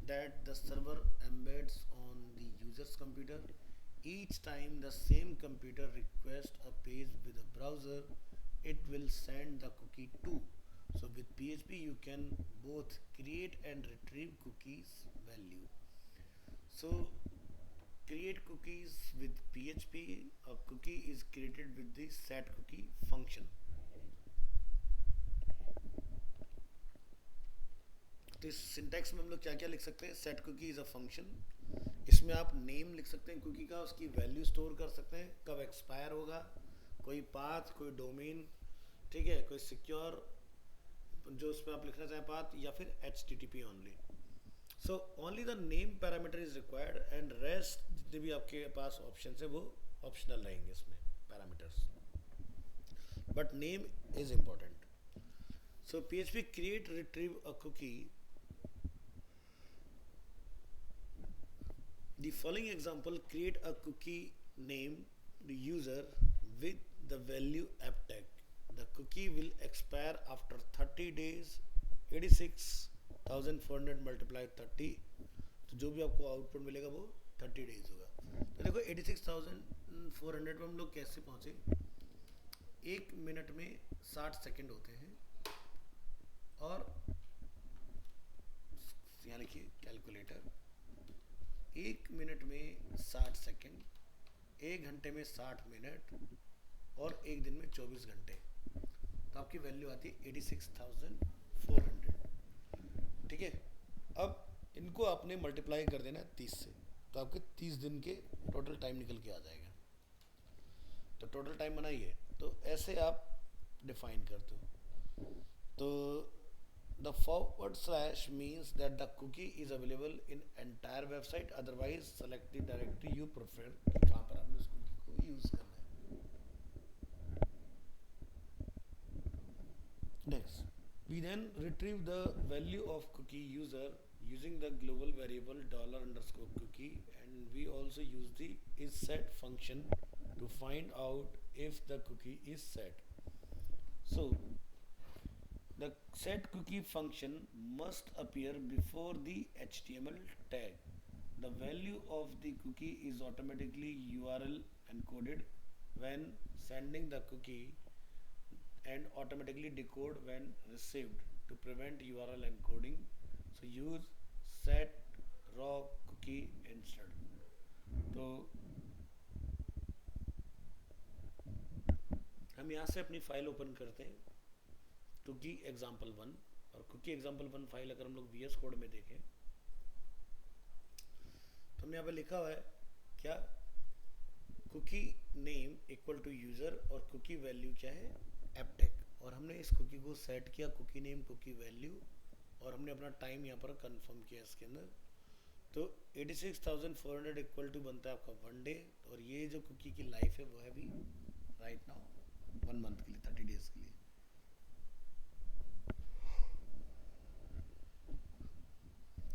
that the server embeds on the user's computer. Each time the same computer requests a page with a browser, it will send the cookie to. So with PHP you can both create and retrieve cookies value. So create cookies with PHP, a cookie is created with the setCookie function. तो इस syntax में हम लोग क्या क्या लिख सकते हैं? setCookie is a function. इसमें आप नेम लिख सकते हैं कुकी का, उसकी वैल्यू स्टोर कर सकते हैं, कब एक्सपायर होगा, कोई पाथ, कोई डोमेन, ठीक है, कोई सिक्योर जो उसमें आप लिखना चाहें पाथ, या फिर HTTP only. So only the name parameter is required and rest जितने भी आपके पास ऑप्शन है वो ऑप्शनल रहेंगे इसमें parameters, but name is important. So PHP create retrieve a cookie. The following example, create a cookie name the user with the value app tag. The cookie will expire after 30 days. 86,400 multiply 30, तो जो भी आपको output मिलेगा वो 30 days होगा। तो देखो 86,400 में हम लोग कैसे पहुँचे? 1 मिनट में 60 सेकंड होते हैं और यहाँ लिखिए कैलकुलेटर, 1 मिनट में 60 सेकंड, 1 घंटे में 60 मिनट और 1 दिन में 24 घंटे। तो आपकी वैल्यू आती है 86,400। ठीक है, अब इनको आपने मल्टीप्लाई कर देना है 30 से, तो आपके 30 दिन के टोटल टाइम निकल के आ जाएगा। तो टोटल टाइम बनाइए, तो ऐसे आप डिफाइन करते हो। तो the forward slash means that the cookie is available in entire website, otherwise select the directory you prefer कि कहाँ पर आपने उस cookie को यूज करना है। Next, we then retrieve the value of cookie user using the global variable $_cookie, and we also use the isSet function to find out if the cookie is set. So the setCookie function must appear before the HTML tag. The value of the cookie is automatically URL encoded when sending the cookie and automatically decode when received to prevent URL encoding. So use set raw cookie instead. तो हम यहाँ से अपनी file open करते हैं, cookie example 1, और cookie example 1 file अगर हम लोग VS कोड में देखें तो हमने हमने यहाँ पे लिखा हुआ है क्या, cookie name equal to user और कुकी वैल्यू क्या है, एपटेक। और हमने इस कुकी को सेट किया, कुकी नेम कुकी वैल्यू, और हमने अपना टाइम यहाँ पर कंफर्म किया इसके अंदर। तो 86,400 इक्वल टू बनता है आपका 1 डे, और ये जो कुकी की लाइफ है वो है भी राइट नाउ 1 मंथ के लिए, 30 डेज के लिए।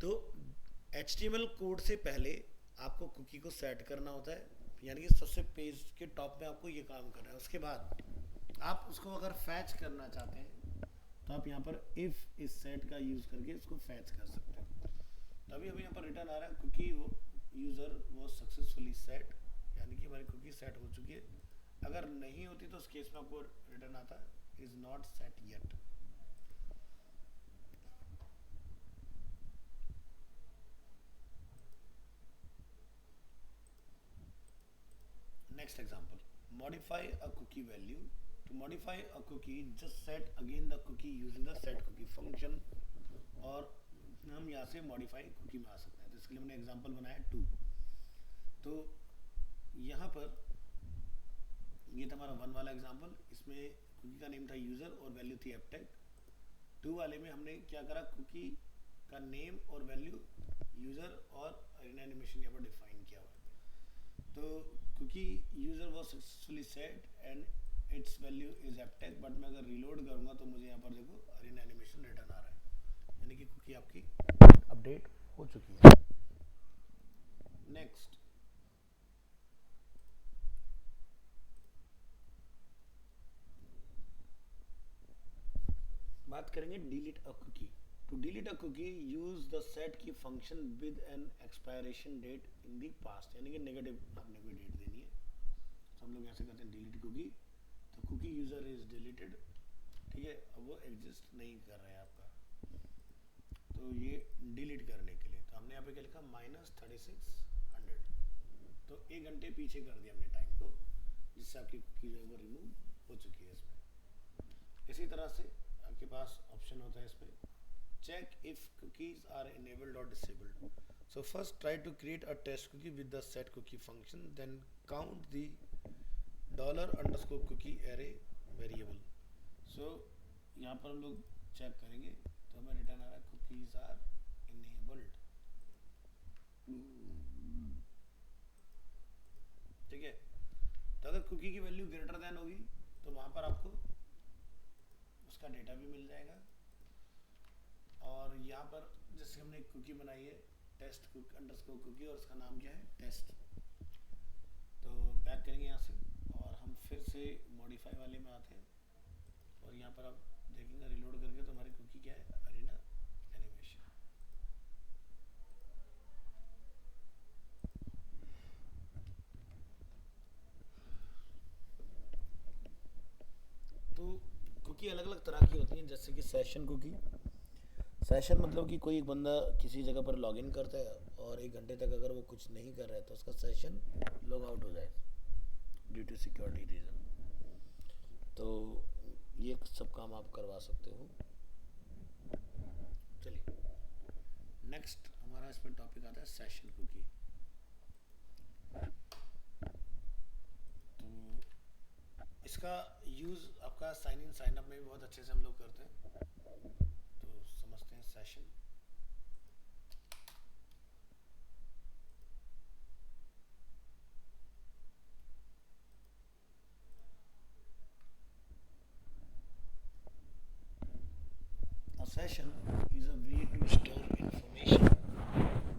तो HTML कोड से पहले आपको कुकी को सेट करना होता है, यानी कि सबसे पेज के टॉप में आपको ये काम करना है। उसके बाद आप उसको अगर फैच करना चाहते हैं तो आप यहाँ पर इफ इस सेट का यूज़ करके इसको फैच कर सकते हैं। तो अभी यहाँ पर रिटर्न आ रहा है कुकी यूज़र वो सक्सेसफुली सेट, यानी कि हमारी कुकी सेट हो चुकी है। अगर नहीं होती तो उस केस में आपको रिटर्न आता है is not set yet. Next example, modify a cookie value. To modify a cookie, just set again the cookie using the set cookie function, और हम यहाँ से modify cookie में आ सकते हैं। तो इसके लिए हमने एग्जांपल बनाया 2। तो यहाँ पर ये था हमारा 1 वाला एग्जांपल, इसमें कुकी का नेम था यूज़र और वैल्यू थी एपटेक। 2 वाले में हमने क्या करा, कुकी का नेम और वैल्यू यूज़र और अरेना एनिमेशन यहाँ पर डिफाइन किया हुआ है। तो cookie user was successfully set and its value is Aptech, but मैं अगर रीलोड करूँगा तो मुझे यहाँ पर देखो अरेना एनिमेशन रिटर्न आ रहा है, यानी कि कुकी आपकी अपडेट हो चुकी है। नेक्स्ट, बात करेंगे delete a cookie. To delete a cookie use the set key function with an expiration date in the past, यानी कि नेगेटिव आपने कोई डेट देनी है। तो हम लोग ऐसे करते हैं डिलीट कुकी, तो कुकी यूजर इज डिलीटेड, ठीक है, अब वो एग्जिस्ट नहीं कर रहा है आपका। तो ये डिलीट करने के लिए तो हमने यहाँ पे क्या लिखा -3600, तो 1 घंटे पीछे कर दिया हमने टाइम को, जिससे आपकी कुकी जो है वो रिमूव हो चुकी है इसमें। इसी तरह से आपके पास ऑप्शन होता है इसमें, check if cookies are enabled or disabled. So first try to create a test cookie with the set cookie function, then count the $_cookie array variable. So यहाँ पर हम लोग चेक करेंगे तो हमें रिटर्न आ रहा है cookies are enabled, ठीक है। तो अगर कुकी की वैल्यू ग्रेटर देन होगी तो वहाँ पर आपको उसका डेटा भी मिल जाएगा। और यहाँ पर जैसे हमने एक कुकी बनाई है टेस्ट कुकी, और उसका नाम क्या है टेस्ट। तो बैक करेंगे यहाँ से और हम फिर से मॉडिफाई वाले में आते हैं, और यहाँ पर आप देखेंगे रिलोड करके तो हमारी कुकी क्या है, अरेना एनिमेशन। तो कुकी अलग अलग तरह की होती हैं, जैसे कि सेशन कुकी। सेशन मतलब कि कोई एक बंदा किसी जगह पर लॉगिन करता है और 1 घंटे तक अगर वो कुछ नहीं कर रहा है तो उसका सेशन लॉग आउट हो जाए ड्यू टू सिक्योरिटी रीज़न। तो ये सब काम आप करवा सकते हो। चलिए नेक्स्ट हमारा इसमें टॉपिक आता है सेशन कुकी। तो इसका यूज़ आपका साइन इन साइन अप में भी बहुत अच्छे से हम लोग करते हैं। तो समझते हैं session. A session is a way to store information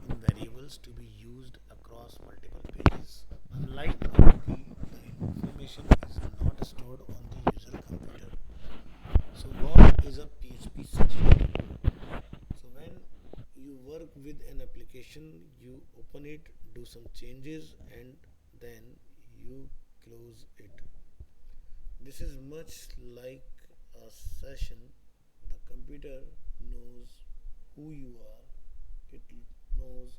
in variables to be used across multiple pages. Unlike a cookie, the information is not stored on the user computer. So what is a PHP session? So when you work with an application, you open it, do some changes, and then you close it. This is much like a session. The computer knows who you are. It knows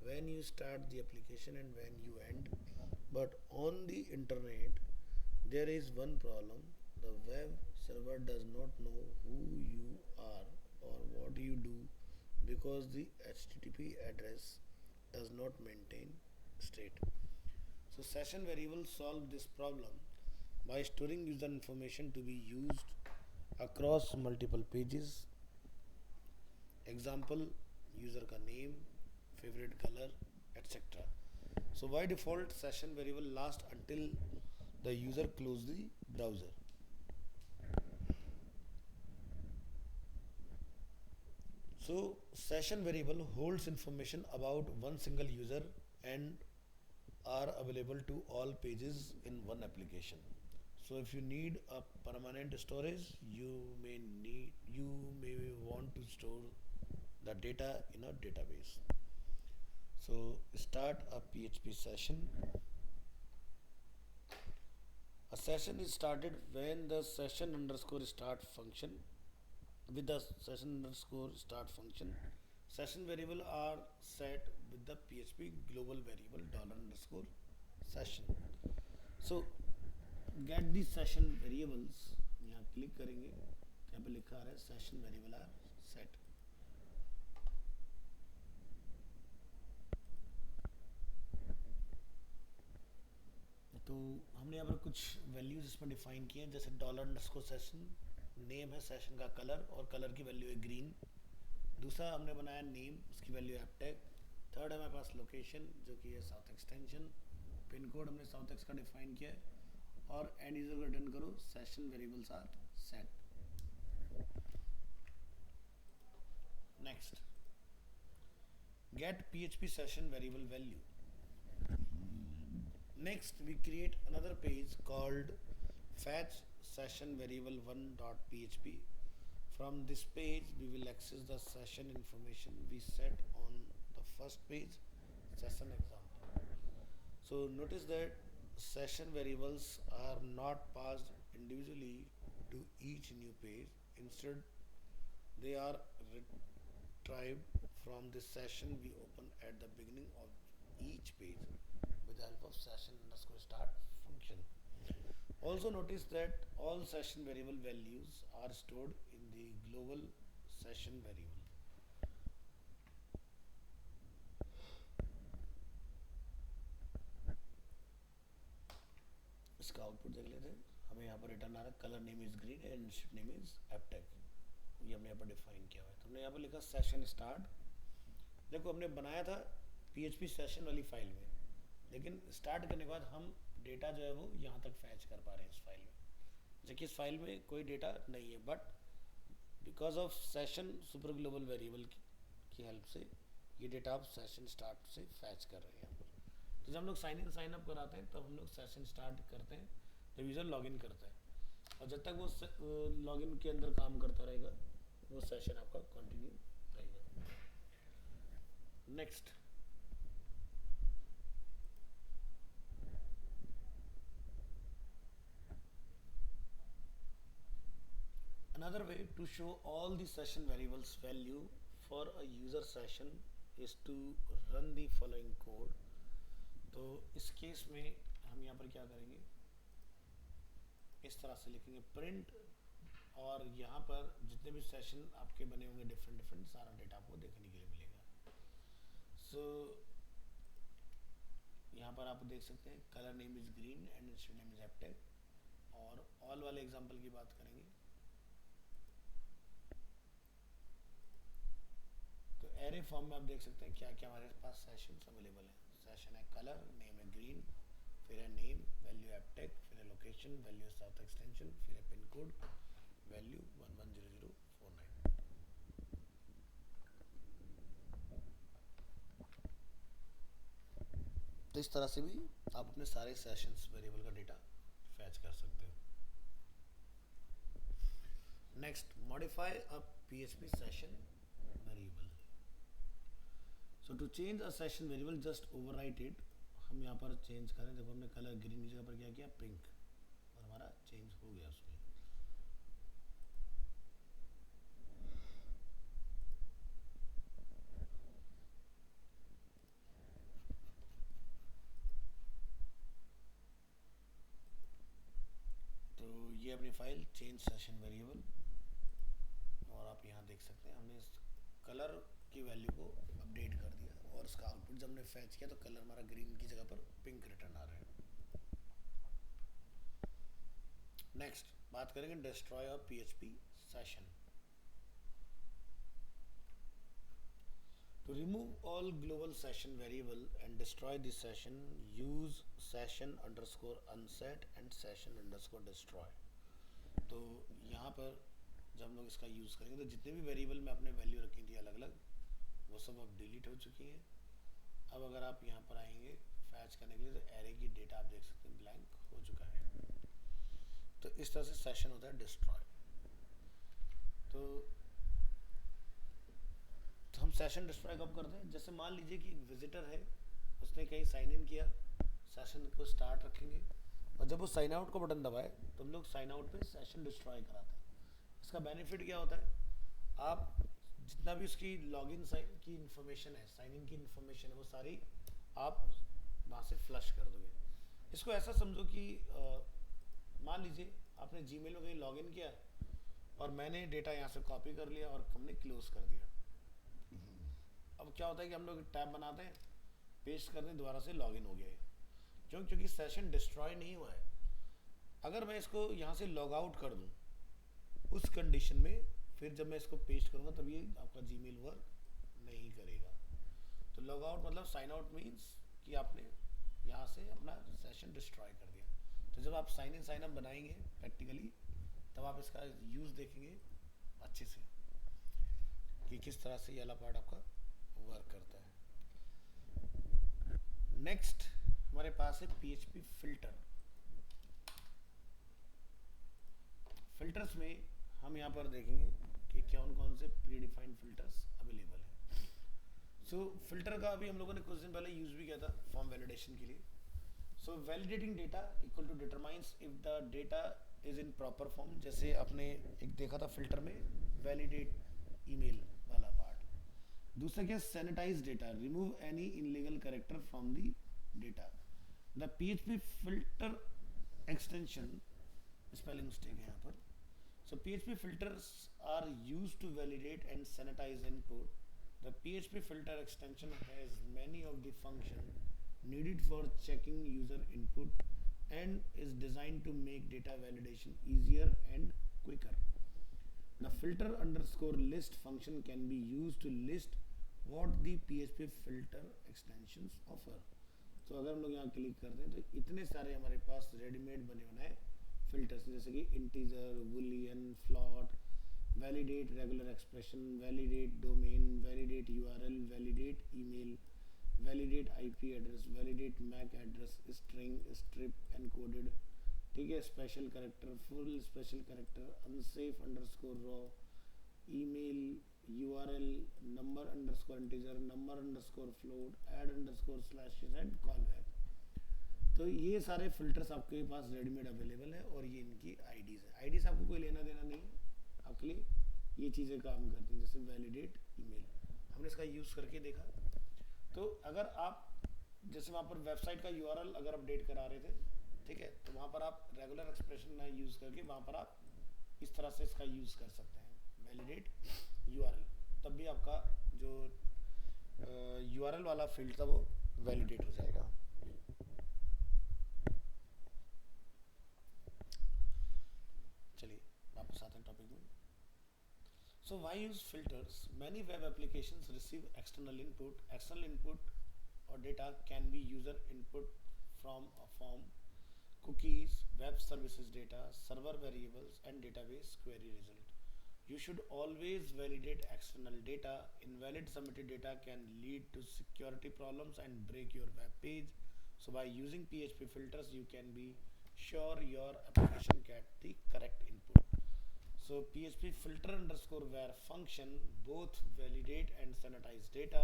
when you start the application and when you end. But on the internet, there is one problem. The web server does not know who you are or what you do, because the HTTP address does not maintain state. So session variables solve this problem by storing user information to be used across multiple pages. Example, user का name, favorite color, etc. So by default, session variable lasts until the user close the browser. So session variable holds information about one single user and are available to all pages in one application. So if you need a permanent storage, you may want to store the data in a database. So start a PHP session. A session is started when the session underscore start function with the session underscore start function. Session variable are set with the PHP global variable dollar underscore session. So get the session variables, यहाँ click करेंगे, यहाँ पे लिखा आ रहा है session variable are set. तो हमने यहाँ पर कुछ वैल्यूज इसमें डिफाइन किए हैं, जैसे डॉलर अंडरस्कोर सेशन, नेम है सेशन का कलर और कलर की वैल्यू है ग्रीन. दूसरा हमने बनाया नेम, उसकी वैल्यू है एपटेक. थर्ड है हमारे पास लोकेशन जो कि है साउथ एक्सटेंशन. पिन कोड हमने साउथ एक्स का डिफाइन किया है और एंड यूजर को रिटर्न करो session variables are set. Next, get PHP session variable value. Next, we create another page called fetch session variable 1.php. From this page, we will access the session information we set on the first page, session example. So notice that session variables are not passed individually to each new page. Instead, they are retrieved from the session we open at the beginning of each page with the help of session underscore start function. Also notice that all session variable values are stored in the global session variable. इसका output देख लेते हैं. हमें यहाँ पर return आ रहा है colour name is green and name is Aptech. ये हमने यहाँ पर डिफाइन किया हुआ है. तो हमने यहाँ पर लिखा सेशन स्टार्ट. देखो हमने बनाया था PHP सेशन वाली फाइल में, लेकिन स्टार्ट करने के बाद हम डेटा जो है वो यहाँ तक फैच कर पा रहे हैं इस फाइल में, जबकि इस फाइल में कोई डेटा नहीं है. But because of session super global variable की हेल्प से ये डेटा आप सेशन स्टार्ट से फैच कर रहे हैं यहाँ पर. तो जब हम लोग साइन इन साइन अप कराते हैं तब हम लोग सेशन स्टार्ट करते हैं जब यूज़र लॉगिन करता है, और जब तक वो लॉगिन के अंदर काम करता रहेगा वो सेशन आपका कंटिन्यू रहेगा. Next, another way to show all the session variables value for a user session is to run the following code. तो इस केस में हम यहाँ पर क्या करेंगे, इस तरह से लिखेंगे प्रिंट, और यहाँ पर जितने भी सेशन आपके बने होंगे डिफरेंट सारा डेटा आपको देखने के लिए मिलेगा. सो यहाँ पर आप देख सकते हैं colour name is green and instant name is Aptech. और ऑल वाले एग्जांपल की बात करेंगे तो एरे फॉर्म में आप देख सकते हैं क्या क्या हमारे पास सेशंस अवेलेबल हैं. सेशन है कलर, नेम है ग्रीन, फिर है नेम, वैल्यू एपटेक, फिर है लोकेशन, वैल्यू साउथ एक्सटेंशन, फिर है पिन कोड, वैल्यू 110049. तो इस तरह से भी आप अपने सारे सेशंस वेरिएबल का डेटा फैच कर सकते हो. Next, modify a PHP session variable. So to change a session variable, just overwrite it. हम यहाँ पर चेंज करें. देखो हमने कलर ग्रीन की जगह पर क्या किया, पिंक, और हमारा चेंज हो गया उसमें. तो ये अपनी फाइल चेंज सेशन वेरिएबल, और आप यहाँ देख सकते हैं हमने इस कलर की वैल्यू को अपडेट कर दिया और इसका आउटपुट फिर जब हमने फैच किया तो कलर हमारा ग्रीन की जगह पर पिंक रिटर्न आ रहा है। नेक्स्ट बात करेंगे destroy of PHP session. To remove all global session variable and destroy the session, use session underscore unset and session underscore destroy। तो यहाँ पर जब हम लोग इसका यूज़ करेंगे तो जितने भी वेरिएबल में आपने वैल्यू रखी थी अलग अलग, वो सब अब डिलीट हो चुकी हैं। अब अगर आप यहाँ पर आएंगे फैच करने के लिए तो एरे की डेटा आप देख सकते हैं ब्लैंक हो चुका है। तो इस तरह से सेशन होता है डिस्ट्रॉय। तो हम सेशन डिस्ट्रॉय कब करते हैं? जैसे मान लीजिए कि एक विजिटर है, उसने कहीं साइन इन किया, सेशन को स्टार्ट रखेंगे और जब वो साइन आउट को बटन दबाए तो हम लोग साइन आउट पे सेशन डिस्ट्रॉय कराते हैं। इसका बेनिफिट क्या होता है? आप जितना भी उसकी लॉगिन साइन की इन्फॉर्मेशन है, साइन इन की इन्फॉर्मेशन है, वो सारी आप वहाँ से फ्लश कर दोगे। इसको ऐसा समझो कि मान लीजिए आपने जीमेल में कहीं लॉगिन किया और मैंने डेटा यहाँ से कॉपी कर लिया और हमने क्लोज कर दिया। अब क्या होता है कि हम लोग टैब बनाते हैं, पेस्ट करते हैं, दोबारा से लॉगिन हो गया है। क्योंकि सेशन डिस्ट्रॉय नहीं हुआ है। अगर मैं इसको यहाँ से लॉग आउट कर दूँ उस कंडीशन में, फिर जब मैं इसको पेस्ट करूँगा तब ये आपका जीमेल वर्क नहीं करेगा। तो लॉग आउट मतलब साइन आउट मीन्स कि आपने यहाँ से अपना सेशन डिस्ट्रॉय कर दिया। तो जब आप साइन इन साइन अप बनाएंगे प्रैक्टिकली, तब आप इसका यूज़ देखेंगे अच्छे से कि किस तरह से ये वाला पार्ट आपका वर्क करता है। नेक्स्ट हमारे पास है पीएचपी फिल्टर। फिल्टर्स में हम यहाँ पर देखेंगे कि कौन कौन से प्री डिफाइंड फिल्टर्स अवेलेबल हैं। सो फिल्टर का अभी हम लोगों ने कुछ दिन पहले यूज भी किया था फॉर्म वैलिडेशन के लिए। So validating data equal to determines if the data is in proper form. जैसे आपने एक देखा था फिल्टर में वैलिडेट ईमेल वाला पार्ट। दूसरा क्या? Sanitise data, remove any illegal character from the data. The PHP filter extension, spelling mistake है यहाँ पर। So PHP filters are used to validate and sanitize input. The PHP filter extension has many of the functions needed for checking user input and is designed to make data validation easier and quicker. The filter underscore list function can be used to list what the PHP filter extensions offer. तो अगर हम लोग यहाँ click करते हैं तो इतने सारे हमारे पास रेडीमेड बने बनाए फिल्टर्स, जैसे कि integer, boolean, float, validate regular expression, validate domain, validate URL, validate email, validate IP address, validate MAC address, string, strip encoded, ठीक है, special character, full special character, unsafe underscore raw, email, URL, number underscore integer, number underscore float, add underscore slashes and callback. तो ये सारे filters आपके पास readymade available है और ये इनकी आईडीज है। आईडी से आपको कोई लेना देना नहीं है, आपके लिए ये चीज़ें काम करती हैं। जैसे वैलिडेट ईमेल, हमने इसका यूज़ करके देखा। तो अगर आप जैसे वहाँ पर वेबसाइट का यूआरएल अगर अपडेट करा रहे थे, ठीक है, तो वहाँ पर आप रेगुलर एक्सप्रेशन ना यूज़ करके वहाँ पर आप इस तरह से इसका यूज़ कर सकते हैं, वैलिडेट यूआरएल। तब भी आपका जो यूआरएल वाला फील्ड था वो वैलिडेट हो जाएगा। चलिए वापस आते हैं टॉपिक में। So why use filters? Many web applications receive external input. External input or data can be user input from a form, cookies, web services data, server variables, and database query result. You should always validate external data. Invalid submitted data can lead to security problems and break your web page. So by using PHP filters, you can be sure your application get the correct input. So PHP filter underscore var function both validate and sanitize data.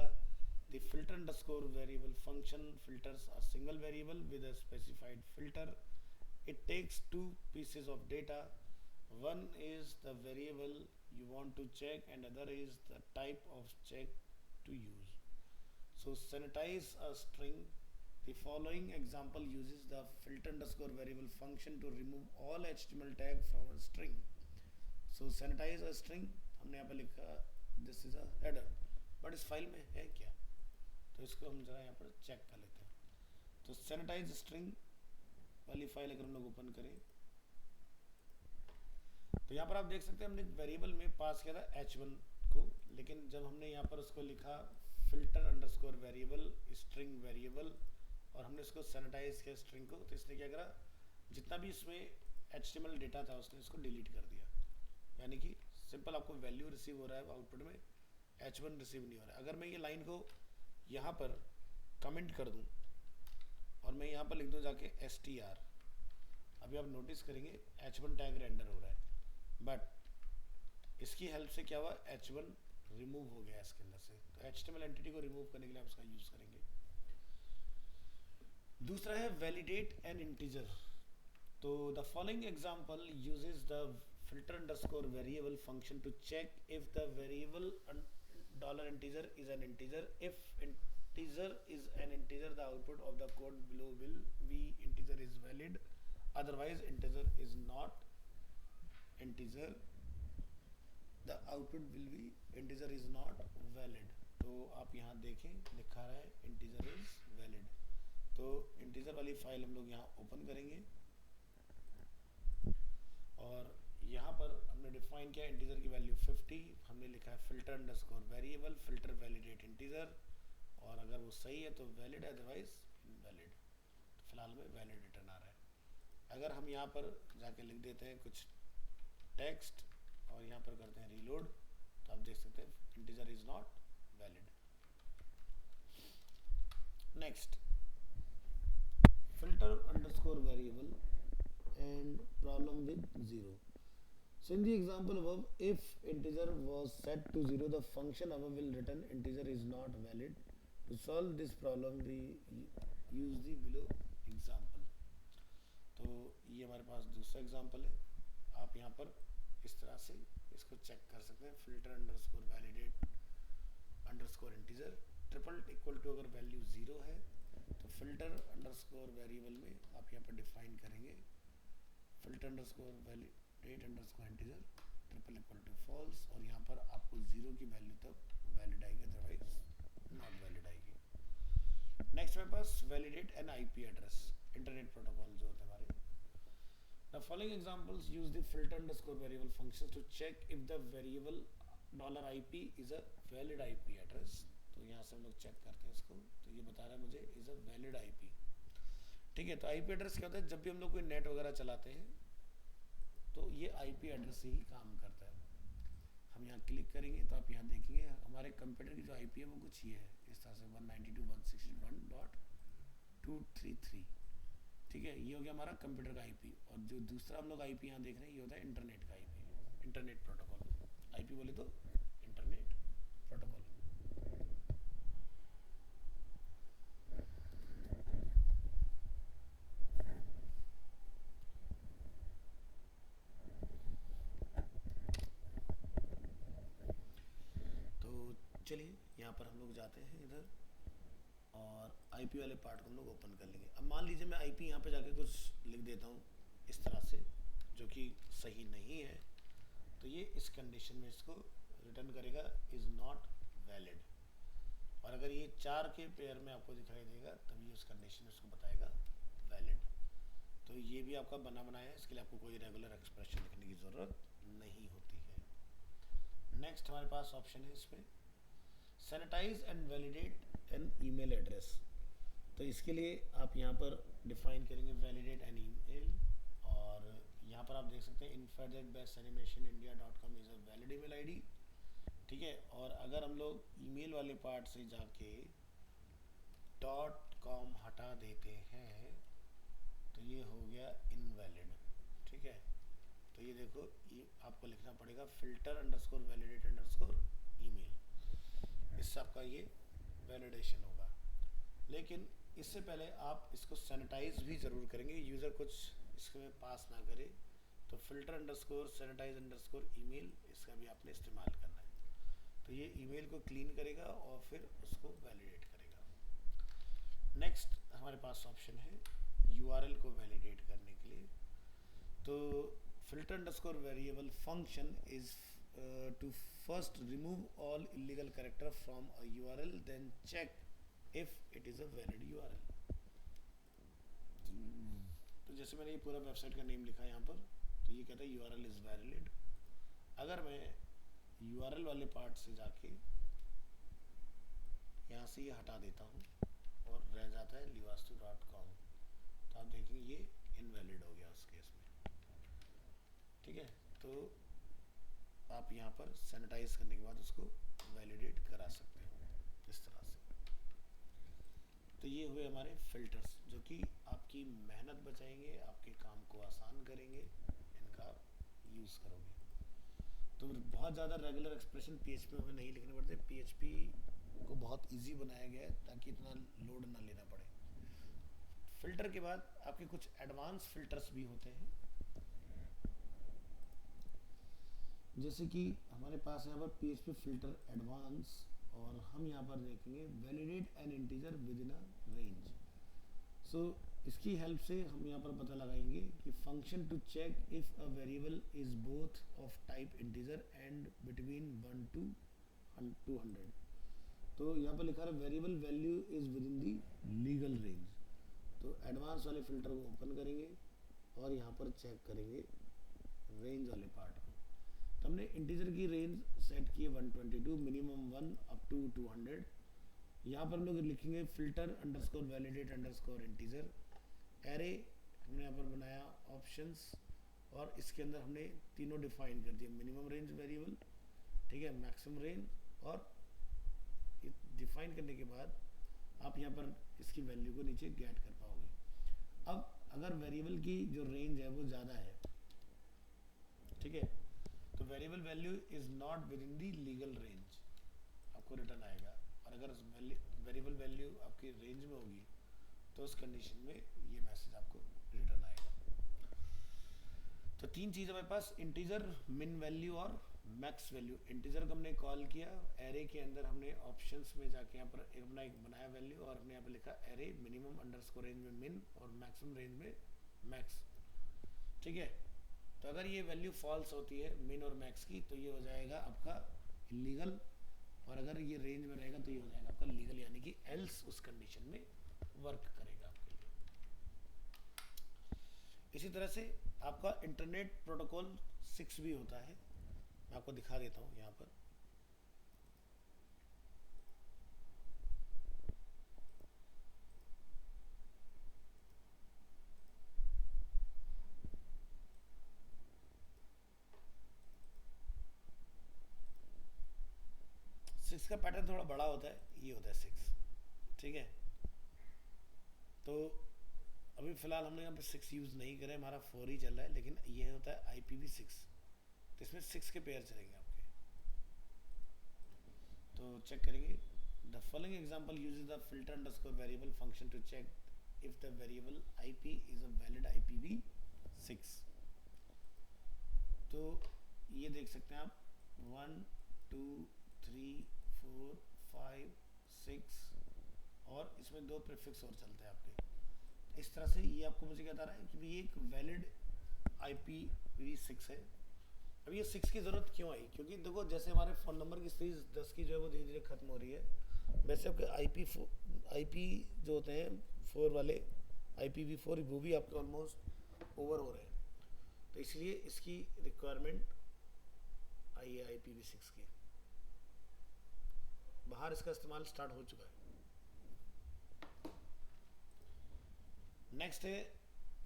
The filter underscore variable function filters a single variable with a specified filter. It takes two pieces of data. One is the variable you want to check and other is the type of check to use. So sanitize a string. The following example uses the filter underscore variable function to remove all HTML tag from a string. So sanitize a string, हमने यहाँ पे लिखा this is a header, but इस file में है क्या? तो इसको हम जरा यहाँ पर चेक कर लेते हैं। तो सैनिटाइज स्ट्रिंग वाली फाइल अगर हम लोग ओपन करें तो यहाँ पर आप देख सकते हैं हमने वेरिएबल में पास किया था h1 को, लेकिन जब हमने यहाँ पर उसको लिखा filter underscore variable string variable और हमने इसको सैनिटाइज किया स्ट्रिंग को, तो इसने क्या करा, जितना भी इसमें HTML डेटा था उसने इसको डिलीट कर दिया। यानी कि सिंपल आपको वैल्यू रिसीव हो रहा है आउटपुट में, h1 रिसीव नहीं हो रहा है। अगर मैं ये लाइन को यहाँ पर कमेंट कर दूँ और मैं यहाँ पर लिख दूँ जाके str, अभी आप नोटिस करेंगे h1 टैग रेंडर हो रहा है, बट इसकी हेल्प से क्या हुआ, h1 रिमूव हो गया इसके अंदर से। तो HTML एंटिटी को रिमूव करने के लिए आप इसका यूज करेंगे। दूसरा है वैलिडेट एन इंटीजर। तो the following example uses the filter underscore variable function to check if the variable dollar integer is an integer. If integer is an integer, the output of the code below will be integer is valid, otherwise integer is not integer, the output will be integer is not valid. तो आप यहाँ देखें लिखा रहा है integer is valid। तो integer वाली file हम लोग यहाँ ओपन करेंगे और यहाँ पर हमने डिफाइन किया इंटीजर की वैल्यू 50, हमने लिखा है filter underscore variable filter validate integer, और अगर वो सही है तो वैलिड, अदरवाइज इनवैलिड। तो फिलहाल में वैलिड रिटर्न आ रहा है। अगर हम यहाँ पर जाके लिख देते हैं कुछ टेक्स्ट और यहाँ पर करते हैं रीलोड, तो आप देख सकते हैं integer is not valid. Next, filter underscore variable and problem with 0. So in the example above, if integer was set to 0, the function above will return integer is not valid. To solve this problem, we use the below example. तो ये हमारे पास दूसरा example है। आप यहाँ पर इस तरह से इसको चेक कर सकते हैं, filter underscore validate underscore integer triple equal to अगर वैल्यू 0 है तो फिल्टर अंडरस्कोर वेरिएबल में आप यहाँ पर डिफाइन करेंगे filter underscore validate underscore integer triple equal to false, और यहाँ पर आपको 0 की वैल्यू तक वैलिड आएगी, अदरवाइज नॉट वैलिड आएगी। नेक्स्ट मेरे पास validate an IP address, internet protocol जो होते हैं हमारे। The following examples use the filter underscore variable function to check if the variable $IP is a valid IP address. तो यहाँ से हम लोग चेक करते हैं इसको, तो ये बता रहा है मुझे इज अ वैलिड आईपी। ठीक है, तो आईपी एड्रेस क्या होता है, जब भी हम लोग कोई नेट वगैरह चलाते हैं तो ये आईपी एड्रेस से ही काम करता है। हम यहाँ क्लिक करेंगे तो आप यहाँ देखेंगे हमारे कंप्यूटर की जो आईपी है वो कुछ ये है, इस तरह से 192.168.1.233। ठीक है, ये हो गया हमारा कंप्यूटर का आईपी। और जो दूसरा हम लोग आईपी यहाँ देख रहे हैं ये होता है इंटरनेट का आईपी, इंटरनेट प्रोटोकॉल। आईपी बोले तो इंटरनेट प्रोटोकॉल। चलिए यहाँ पर हम लोग जाते हैं इधर और आईपी वाले पार्ट को हम लोग ओपन कर लेंगे। अब मान लीजिए मैं आईपी यहाँ पे जाके कुछ लिख देता हूँ इस तरह से, जो कि सही नहीं है, तो ये इस कंडीशन में इसको रिटर्न करेगा इज़ नॉट वैलिड। और अगर ये 4 के पेयर में आपको दिखाई देगा तभी उस कंडीशन में उसको बताएगा वैलिड। तो ये भी आपका बना बनाया है, इसके लिए आपको कोई रेगुलर एक्सप्रेशन लिखने की ज़रूरत नहीं होती है। नेक्स्ट हमारे पास ऑप्शन है इसमें sanitise and validate an email address. तो इसके लिए आप यहाँ पर डिफाइन करेंगे वैलिडेट एन ईमेल, और यहाँ पर आप देख सकते हैं info@bestanimationindia.com is a valid email ID. ठीक है, और अगर हम लोग ईमेल वाले पार्ट से जाके .com हटा देते हैं तो ये हो गया इनवैलिड। ठीक है, तो ये देखो ये आपको लिखना पड़ेगा filter underscore validate underscore email, इससे आपका ये वैलिडेशन होगा। लेकिन इससे पहले आप इसको सैनिटाइज भी ज़रूर करेंगे, यूज़र कुछ इसमें पास ना करे, तो filter underscore sanitise underscore email इसका भी आपने इस्तेमाल करना है। तो ये ईमेल को क्लीन करेगा और फिर उसको वैलिडेट करेगा। नेक्स्ट हमारे पास ऑप्शन है यूआरएल को वैलिडेट करने के लिए। तो filter underscore variable function is to first remove all illegal character from a URL, then check if it is a valid URL. तो जैसे मैंने ये पूरा वेबसाइट का नेम लिखा है यहाँ पर, तो ये कहता है यूआरएल इज़ वैलिड। अगर मैं यूआरएल वाले पार्ट से जाके यहाँ से ये हटा देता हूँ और रह जाता है livastu.com, तो आप देखेंगे ये इनवैलिड हो गया उस केस में। ठीक है, तो आप यहाँ पर सैनिटाइज करने के बाद उसको वैलिडेट करा सकते हो इस तरह से। तो ये हुए हमारे फिल्टर्स जो कि आपकी मेहनत बचाएंगे, आपके काम को आसान करेंगे, इनका यूज़ करोगे। तो बहुत ज़्यादा रेगुलर एक्सप्रेशन पीएचपी में हमें नहीं लिखने पड़ते। पीएचपी को बहुत इजी बनाया गया है ताकि इतना लोड ना लेना पड़े। फिल्टर के बाद आपके कुछ एडवांस फिल्टर्स भी होते हैं, जैसे कि हमारे पास यहाँ पर पीएचपी फिल्टर एडवांस, और हम यहाँ पर देखेंगे validate an integer within a range. So इसकी हेल्प से हम यहाँ पर पता लगाएंगे कि function to check if a variable is both of type integer and between 1 to 200। तो यहाँ पर लिखा है variable value is within the legal range. तो एडवांस वाले फिल्टर को ओपन करेंगे और यहाँ पर चेक करेंगे रेंज वाले पार्ट को। तो हमने इंटीजर की रेंज सेट की है 122, मिनिमम 1 अप टू 200। यहाँ पर हम लोग लिखेंगे filter underscore validate underscore integer. Array हमने यहाँ पर बनाया ऑप्शंस, और इसके अंदर हमने तीनों डिफाइन कर दिए, मिनिमम रेंज वेरिएबल, ठीक है, मैक्सिमम रेंज, और डिफाइन करने के बाद आप यहाँ पर इसकी वैल्यू को नीचे गेट कर पाओगे। अब अगर वेरिएबल की जो रेंज है वो ज़्यादा है, ठीक है, तो variable value is not with in the legal range, आपको रिटर्न आएगा। और अगर वेरिएबल वैल्यू आपकी रेंज में होगी तो उस कंडीशन में ये मैसेज आपको रिटर्न आएगा। तो तीन चीज़ हमारे पास, इंटीजर, मिन वैल्यू और मैक्स वैल्यू। इंटीजर को हमने कॉल किया, एरे के अंदर हमने ऑप्शंस में जाके यहाँ पर एक बनाया वैल्यू, और हमने यहाँ पर लिखा एरे मिनिमम अंडरस्कोर रेंज में मिन और मैक्सिमम रेंज में मैक्स। ठीक है, तो अगर ये वैल्यू फॉल्स होती है मिन और मैक्स की, तो ये हो जाएगा आपका इलीगल, और अगर ये रेंज में रहेगा तो ये हो जाएगा आपका लीगल, यानी कि एल्स उस कंडीशन में वर्क करेगा आपके लिए। इसी तरह से आपका इंटरनेट प्रोटोकॉल 6 भी होता है, मैं आपको दिखा देता हूँ यहाँ पर। सिक्स का पैटर्न थोड़ा बड़ा होता है, ये होता है 6, ठीक है। तो अभी फ़िलहाल हमने यहाँ पे 6 यूज़ नहीं करे, हमारा 4 ही चल रहा है, लेकिन ये होता है IPv6, तो इसमें 6 के पेयर चलेंगे आपके। तो चेक करेंगे, the following example uses the filter underscore variable function to check if the variable IP is a valid IPv6। तो ये देख सकते हैं आप, 1 2 3 4 5 6, और इसमें 2 प्रीफिक्स और चलते हैं आपके। इस तरह से ये आपको मुझे कहता रहा है कि ये एक वैलिड IPv6 है। अब ये 6 की ज़रूरत क्यों आई, क्योंकि देखो जैसे हमारे फ़ोन नंबर की सीरीज 10 की जो है वो धीरे धीरे ख़त्म हो रही है, वैसे आपके IP जो होते हैं 4 वाले IPv4 वो भी आपके ऑलमोस्ट ओवर हो रहे हैं। तो इसलिए इसकी रिक्वायरमेंट आई है IPv6 की। बाहर इसका इस्तेमाल स्टार्ट हो चुका है। नेक्स्ट है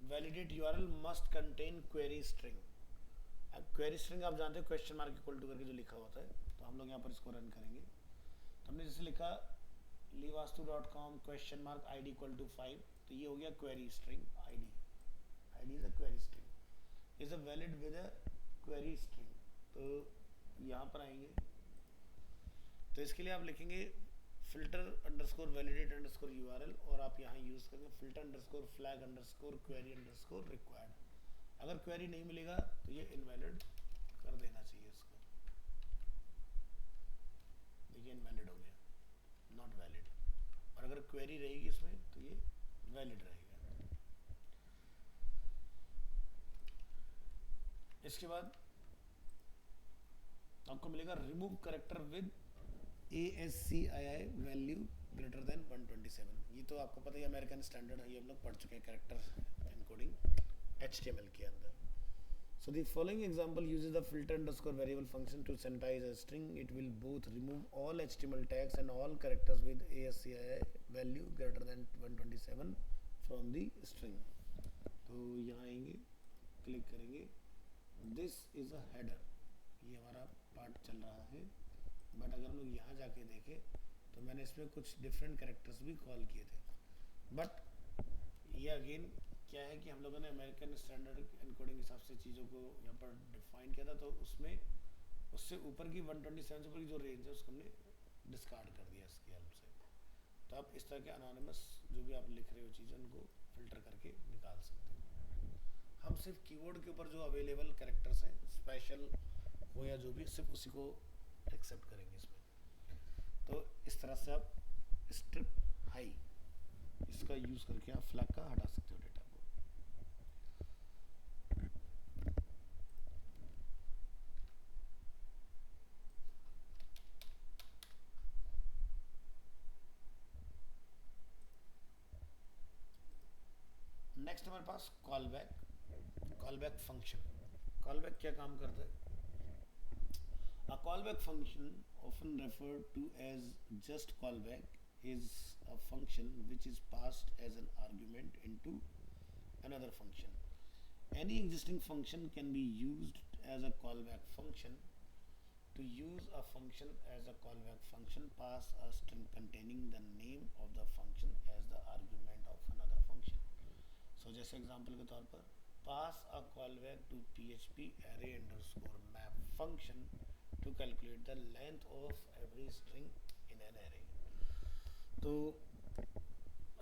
validate URL must contain query string. अब क्वेरी स्ट्रिंग आप जानते हो क्वेश्चन मार्क इक्वल टू करके जो लिखा होता है, तो हम लोग यहाँ पर इसको रन करेंगे। तो हमने जैसे लिखा livastu.com $ID = 5, तो ये हो गया query string ID is a query string, is a valid with a query string. तो यहाँ पर आएंगे, तो इसके लिए आप लिखेंगे filter underscore validate underscore URL, और आप यहाँ यूज़ करेंगे filter underscore flag underscore query underscore required. अगर क्वेरी नहीं मिलेगा तो ये इनवैलिड कर देना चाहिए इसको। देखिए इनवैलिड हो गया, नॉट वैलिड। और अगर क्वेरी रहेगी इसमें तो ये वैलिड रहेगा। इसके बाद आपको मिलेगा remove character with ASCII value greater than 127। ये तो आपको पता ही अमेरिकन स्टैंडर्ड है, ये हम लोग पढ़ चुके हैं कैरेक्टर एनकोडिंग HTML के अंदर। So the following example uses the filter underscore variable function to sanitize a string. It will both remove all HTML tags and all characters with ASCII value greater than 127 from the string. तो यहाँ आएंगे, click करेंगे, this is a header, ये हमारा part चल रहा है। But अगर हम लोग यहाँ जाके देखें तो मैंने इसमें कुछ डिफरेंट कैरेक्टर्स भी कॉल किए थे। बट ये अगेन क्या है कि हम लोगों ने अमेरिकन स्टैंडर्ड एनकोडिंग हिसाब से चीज़ों को यहाँ पर डिफाइन किया था, तो उसमें उससे ऊपर की 127 से ऊपर की जो रेंज है उसको हमने डिस्कार्ड कर दिया इसकी हेल्प से। तो आप इस तरह के अनोनिमस जो भी आप लिख रहे हो चीज़ें उनको फिल्टर करके निकाल सकते हो। हम सिर्फ कीवर्ड के ऊपर जो अवेलेबल कैरेक्टर्स हैं स्पेशल हो या जो भी, सिर्फ उसी को एक्सेप्ट करेंगे इसमें। तो इस तरह से आप स्ट्रिप हाई इसका यूज़ करके आप फ्लैग का हटा सकते हो डेटा को। नेक्स्ट हमारे पास कॉलबैक फंक्शन। कॉलबैक क्या काम करता है? A callback function, often referred to as just callback, is a function which is passed as an argument into another function. Any existing function can be used as a callback function. To use a function as a callback function, pass a string containing the name of the function as the argument of another function. So जैसे example के तौर पर pass a callback to PHP array underscore map function to calculate the length of every string in an array. तो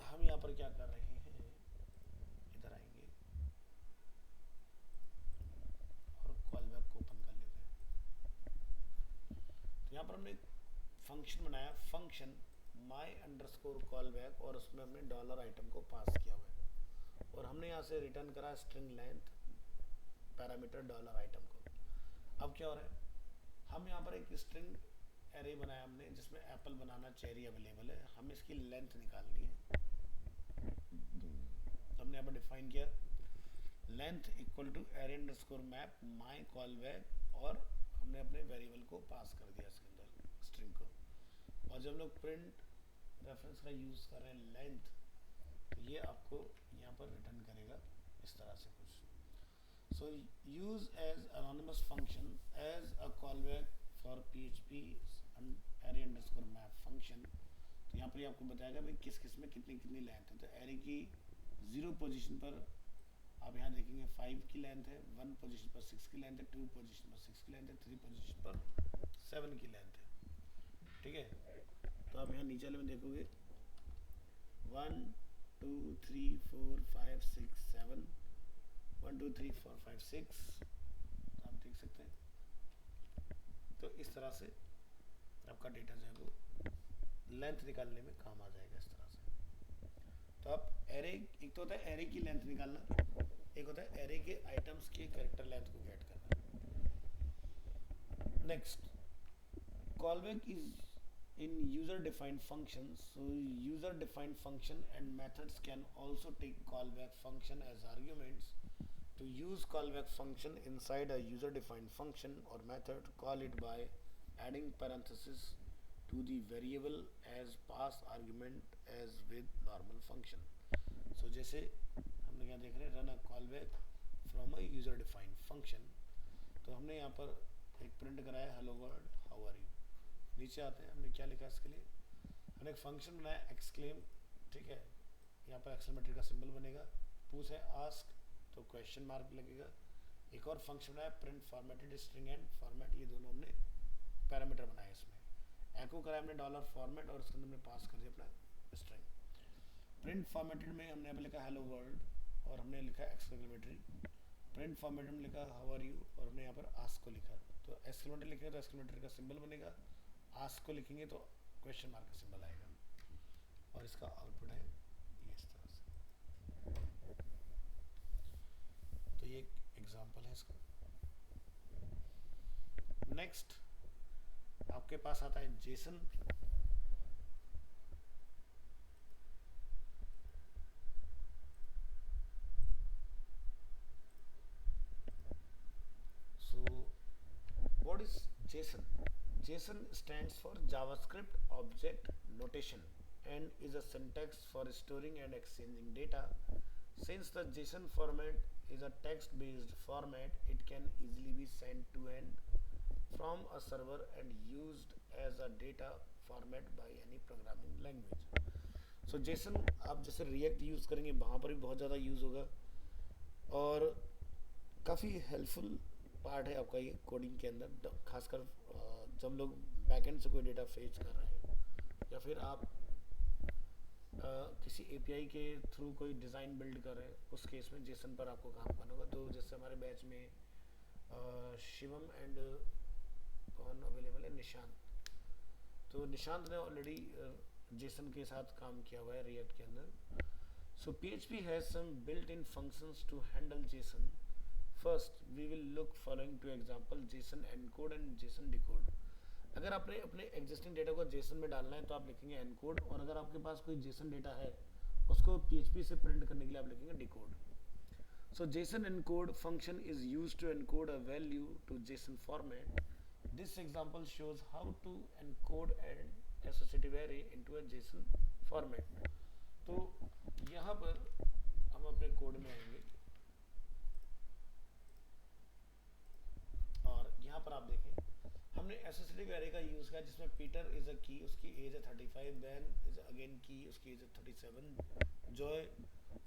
हम यहाँ पर क्या कर रहे हैं, इधर आएंगे और कॉलबैक को ओपन कर लेते हैं। तो यहाँ पर हमने एक फंक्शन बनाया, फंक्शन my अंडरस्कोर कॉलबैक, और उसमें हमने डॉलर आइटम को पास किया हुआ है और हमने यहाँ से रिटर्न करा string length parameter dollar item को। अब क्या हो रहा है, हम यहाँ पर एक स्ट्रिंग एरे बनाया हमने जिसमें एप्पल बनाना चेरी अवेलेबल है, हम इसकी लेंथ निकालनी है। तो हमने यहाँ पर डिफाइन किया length equal to array underscore map my callback, और हमने अपने वेरिएबल को पास कर दिया इसके अंदर स्ट्रिंग को। और जब हम लोग प्रिंट रेफरेंस का यूज़ कर रहे हैं लेंथ, तो ये आपको यहाँ पर रिटर्न करेगा इस तरह से कुछ। So use as anonymous function as a callback for PHP array underscore map function। तो यहाँ पर ही आपको बताएगा भाई किस किस में कितनी कितनी लेंथ है। तो एरे की 0 पोजीशन पर आप यहाँ देखेंगे 5 की लेंथ है, 1 पोजीशन पर 6 की लेंथ है, 2 पोजीशन पर 6 की लेंथ है, 3 पोजीशन पर 7 की लेंथ है। ठीक है, तो आप यहाँ नीचे वाले में देखोगे 1 2 3 4 5 6 7 1 2 3 4 5 6 आप देख सकते हैं। तो इस तरह से आपका डेटा जो है वो लेंथ निकालने में काम आ जाएगा इस तरह से। तो आप एरे, एक तो होता है एरे की लेंथ निकालना, एक होता है एरे के आइटम्स की कैरेक्टर लेंथ को गेट करना। Next, callback is in user defined functions. So user defined function and methods can also take callback function as arguments. To use callback function inside a user defined function or method, call it by adding parenthesis to the variable as pass argument as with normal function. So जैसे हम लोग यहाँ देख रहे हैं run a callback from a user defined function, तो हमने यहाँ पर एक प्रिंट कराया hello world how are you। नीचे आते हैं, हमने क्या लिखा इसके लिए, हमने एक फंक्शन बनाया एक्सक्लेम। ठीक है, यहाँ पर एक्सक्लेमेटरी का सिंबल बनेगा, पूछ है आस्क तो क्वेश्चन मार्क लगेगा। एक और फंक्शन बनाया print formatted string and format, ये दोनों हमने पैरामीटर बनाए इसमें। एको कराया हमने डॉलर फॉर्मेट और उसके अंदर हमने पास कर दिया अपना स्ट्रिंग। प्रिंट फॉर्मेटेड में हमने यहाँ पर लिखा हेलो वर्ल्ड और हमने लिखा एक्सक्लेमेटरी। प्रिंट फॉर्मेटेड में लिखा हाउ आर यू और हमने यहाँ पर आस्क को लिखा। तो एक्सक्लेमेटरी लिखेंगे तो एक्सक्लेमेटरी का सिंबल बनेगा, आस्क को लिखेंगे तो क्वेश्चन मार्क का सिंबल आएगा, और इसका आउटपुट है ये इस तरह से। तो ये एक एग्जांपल है इसका। नेक्स्ट आपके पास आता है Jason. JSON stands for JavaScript Object Notation and is a syntax for storing and exchanging data. Since the JSON format is a text-based format, it can easily be sent to and from a server and used as a data format by any programming language. So JSON आप जैसे react use करेंगे वहाँ पर भी बहुत ज़्यादा use होगा और काफ़ी हेल्पफुल पार्ट है आपका ये कोडिंग के अंदर, खासकर जब लोग बैकएंड से कोई डेटा फेच कर रहे हैं या फिर आप किसी एपीआई के थ्रू कोई डिज़ाइन बिल्ड कर रहे हैं, उस केस में जेसन पर आपको काम करना होगा। तो जैसे हमारे बैच में शिवम एंड कौन अवेलेबल है, निशांत। तो निशांत ने ऑलरेडी जेसन के साथ काम किया हुआ है रिएक्ट के अंदर। So PHP has some built in functions to handle JSON. First we will look following two example JSON encode and JSON decode. अगर आपने अपने एग्जिस्टिंग डेटा को जेसन में डालना है तो आप लिखेंगे एनकोड, और अगर आपके पास कोई जेसन डेटा है उसको PHP से प्रिंट करने के लिए आप लिखेंगे decode. So JSON encode function is used to encode a value to JSON format. This example shows how to encode an associative array into a JSON format. तो यहाँ पर हम अपने कोड में आएंगे और यहाँ पर आप देखें हमने एसोसिएटिव एरे का यूज़ किया जिसमें पीटर इज़ अ की, उसकी एज है 35, बैन इज अगेन की, उसकी एज है 37, जॉय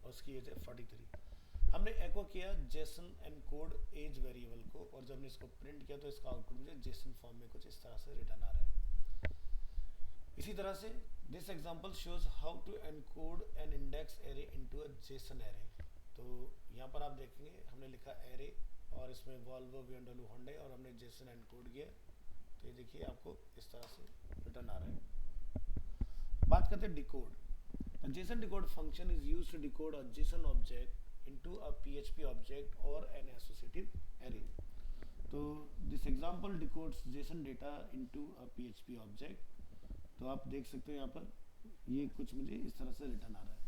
उसकी एज है 43। हमने एको किया जेसन एनकोड एज वेरिएबल को, और जब हमने इसको प्रिंट किया तो इसका आउटपुट मुझे जेसन फॉर्म में कुछ इस तरह से रिटर्न आ रहा है। इसी तरह से this example shows how to encode an index array into a JSON array. तो यहाँ पर आप देखेंगे हमने लिखा एरे और इसमें वॉल्वो BMW होंडे और हमने जेसन एनकोड किया, तो ये देखिए आपको इस तरह से रिटर्न आ रहा है। बात करते हैं decode. JSON decode function is used to decode a JSON object into a PHP object और एन एसोसिएटिव एरे। तो this example decodes JSON data into a PHP object. तो आप देख सकते हो यहाँ पर ये कुछ मुझे इस तरह से रिटर्न आ रहा है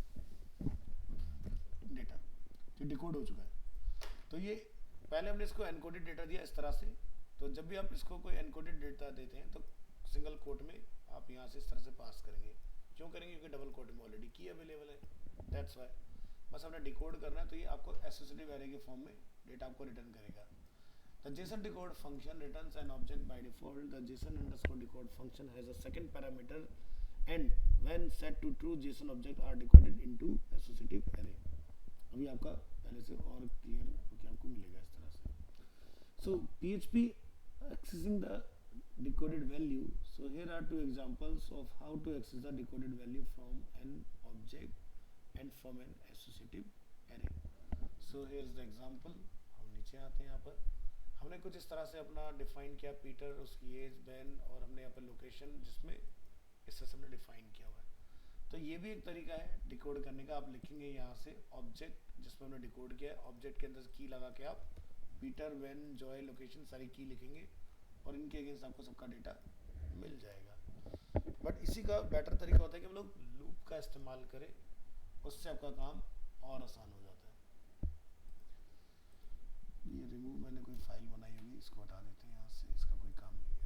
डेटा, तो डिकोड हो चुका है। तो ये पहले हमने इसको एनकोडेड डेटा दिया इस तरह से, तो जब भी आप इसको कोई एनकोडेड डेटा देते हैं तो सिंगल कोट में आप यहाँ से इस तरह से पास करेंगे। क्यों करेंगे? क्योंकि डबल कोट में ऑलरेडी की अवेलेबल है, दैट्स वाई। बस हमने डिकोड करना है, तो ये आपको एसोसिएटिव एरे के फॉर्म में डेटा आपको रिटर्न करेगा। The JSON decode function returns an object by default. The JSON underscore decode function has a second parameter and when set to true JSON object are decoded into associative array. अभी आपका पहले से और clear होकर आपको मिलेगा इस तरह से। So PHP accessing the decoded value. So here are two examples of how to access the decoded value from an object and from an associative array. So here is the example. हम नीचे आते हैं, यहाँ पर हमने कुछ इस तरह से अपना डिफाइन किया पीटर, उसकी एज, बैन, और हमने यहाँ पर लोकेशन जिसमें इससे हमने डिफाइन किया हुआ है। तो ये भी एक तरीका है डिकोड करने का। आप लिखेंगे यहाँ से ऑब्जेक्ट जिसमें हमने डिकोड किया है, ऑब्जेक्ट के अंदर की लगा के आप पीटर, वेन, जॉय, लोकेशन सारी की लिखेंगे और इनके अगेंस्ट आपको सबका डेटा मिल जाएगा। बट इसी का बेटर तरीका होता है कि हम लोग लूप का इस्तेमाल करें, उससे आपका काम और आसान हो जाता है। ये रिमूव मैंने कोई फाइल बनाई होगी, इसको हटा देते हैं यहाँ से, इसका कोई काम नहीं है।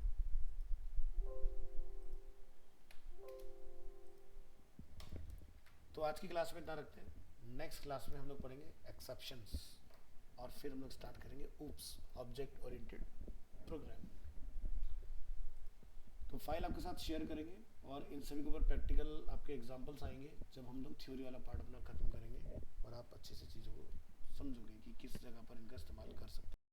तो आज की क्लास में इतना रखते हैं। नेक्स्ट क्लास में हम लोग पढ़ेंगे एक्सेप्शंस और फिर हम लोग स्टार्ट करेंगे ऊप्स, ऑब्जेक्ट ओरिएंटेड प्रोग्राम। तो फाइल आपके साथ शेयर करेंगे और इन सभी के ऊपर प्रैक्टिकल आपके एग्जांपल्स आएंगे जब हम लोग थ्योरी वाला पार्ट अपना खत्म करेंगे, और आप अच्छे से चीज़ों को समझोगे कि किस जगह पर इनका इस्तेमाल कर सकते हैं।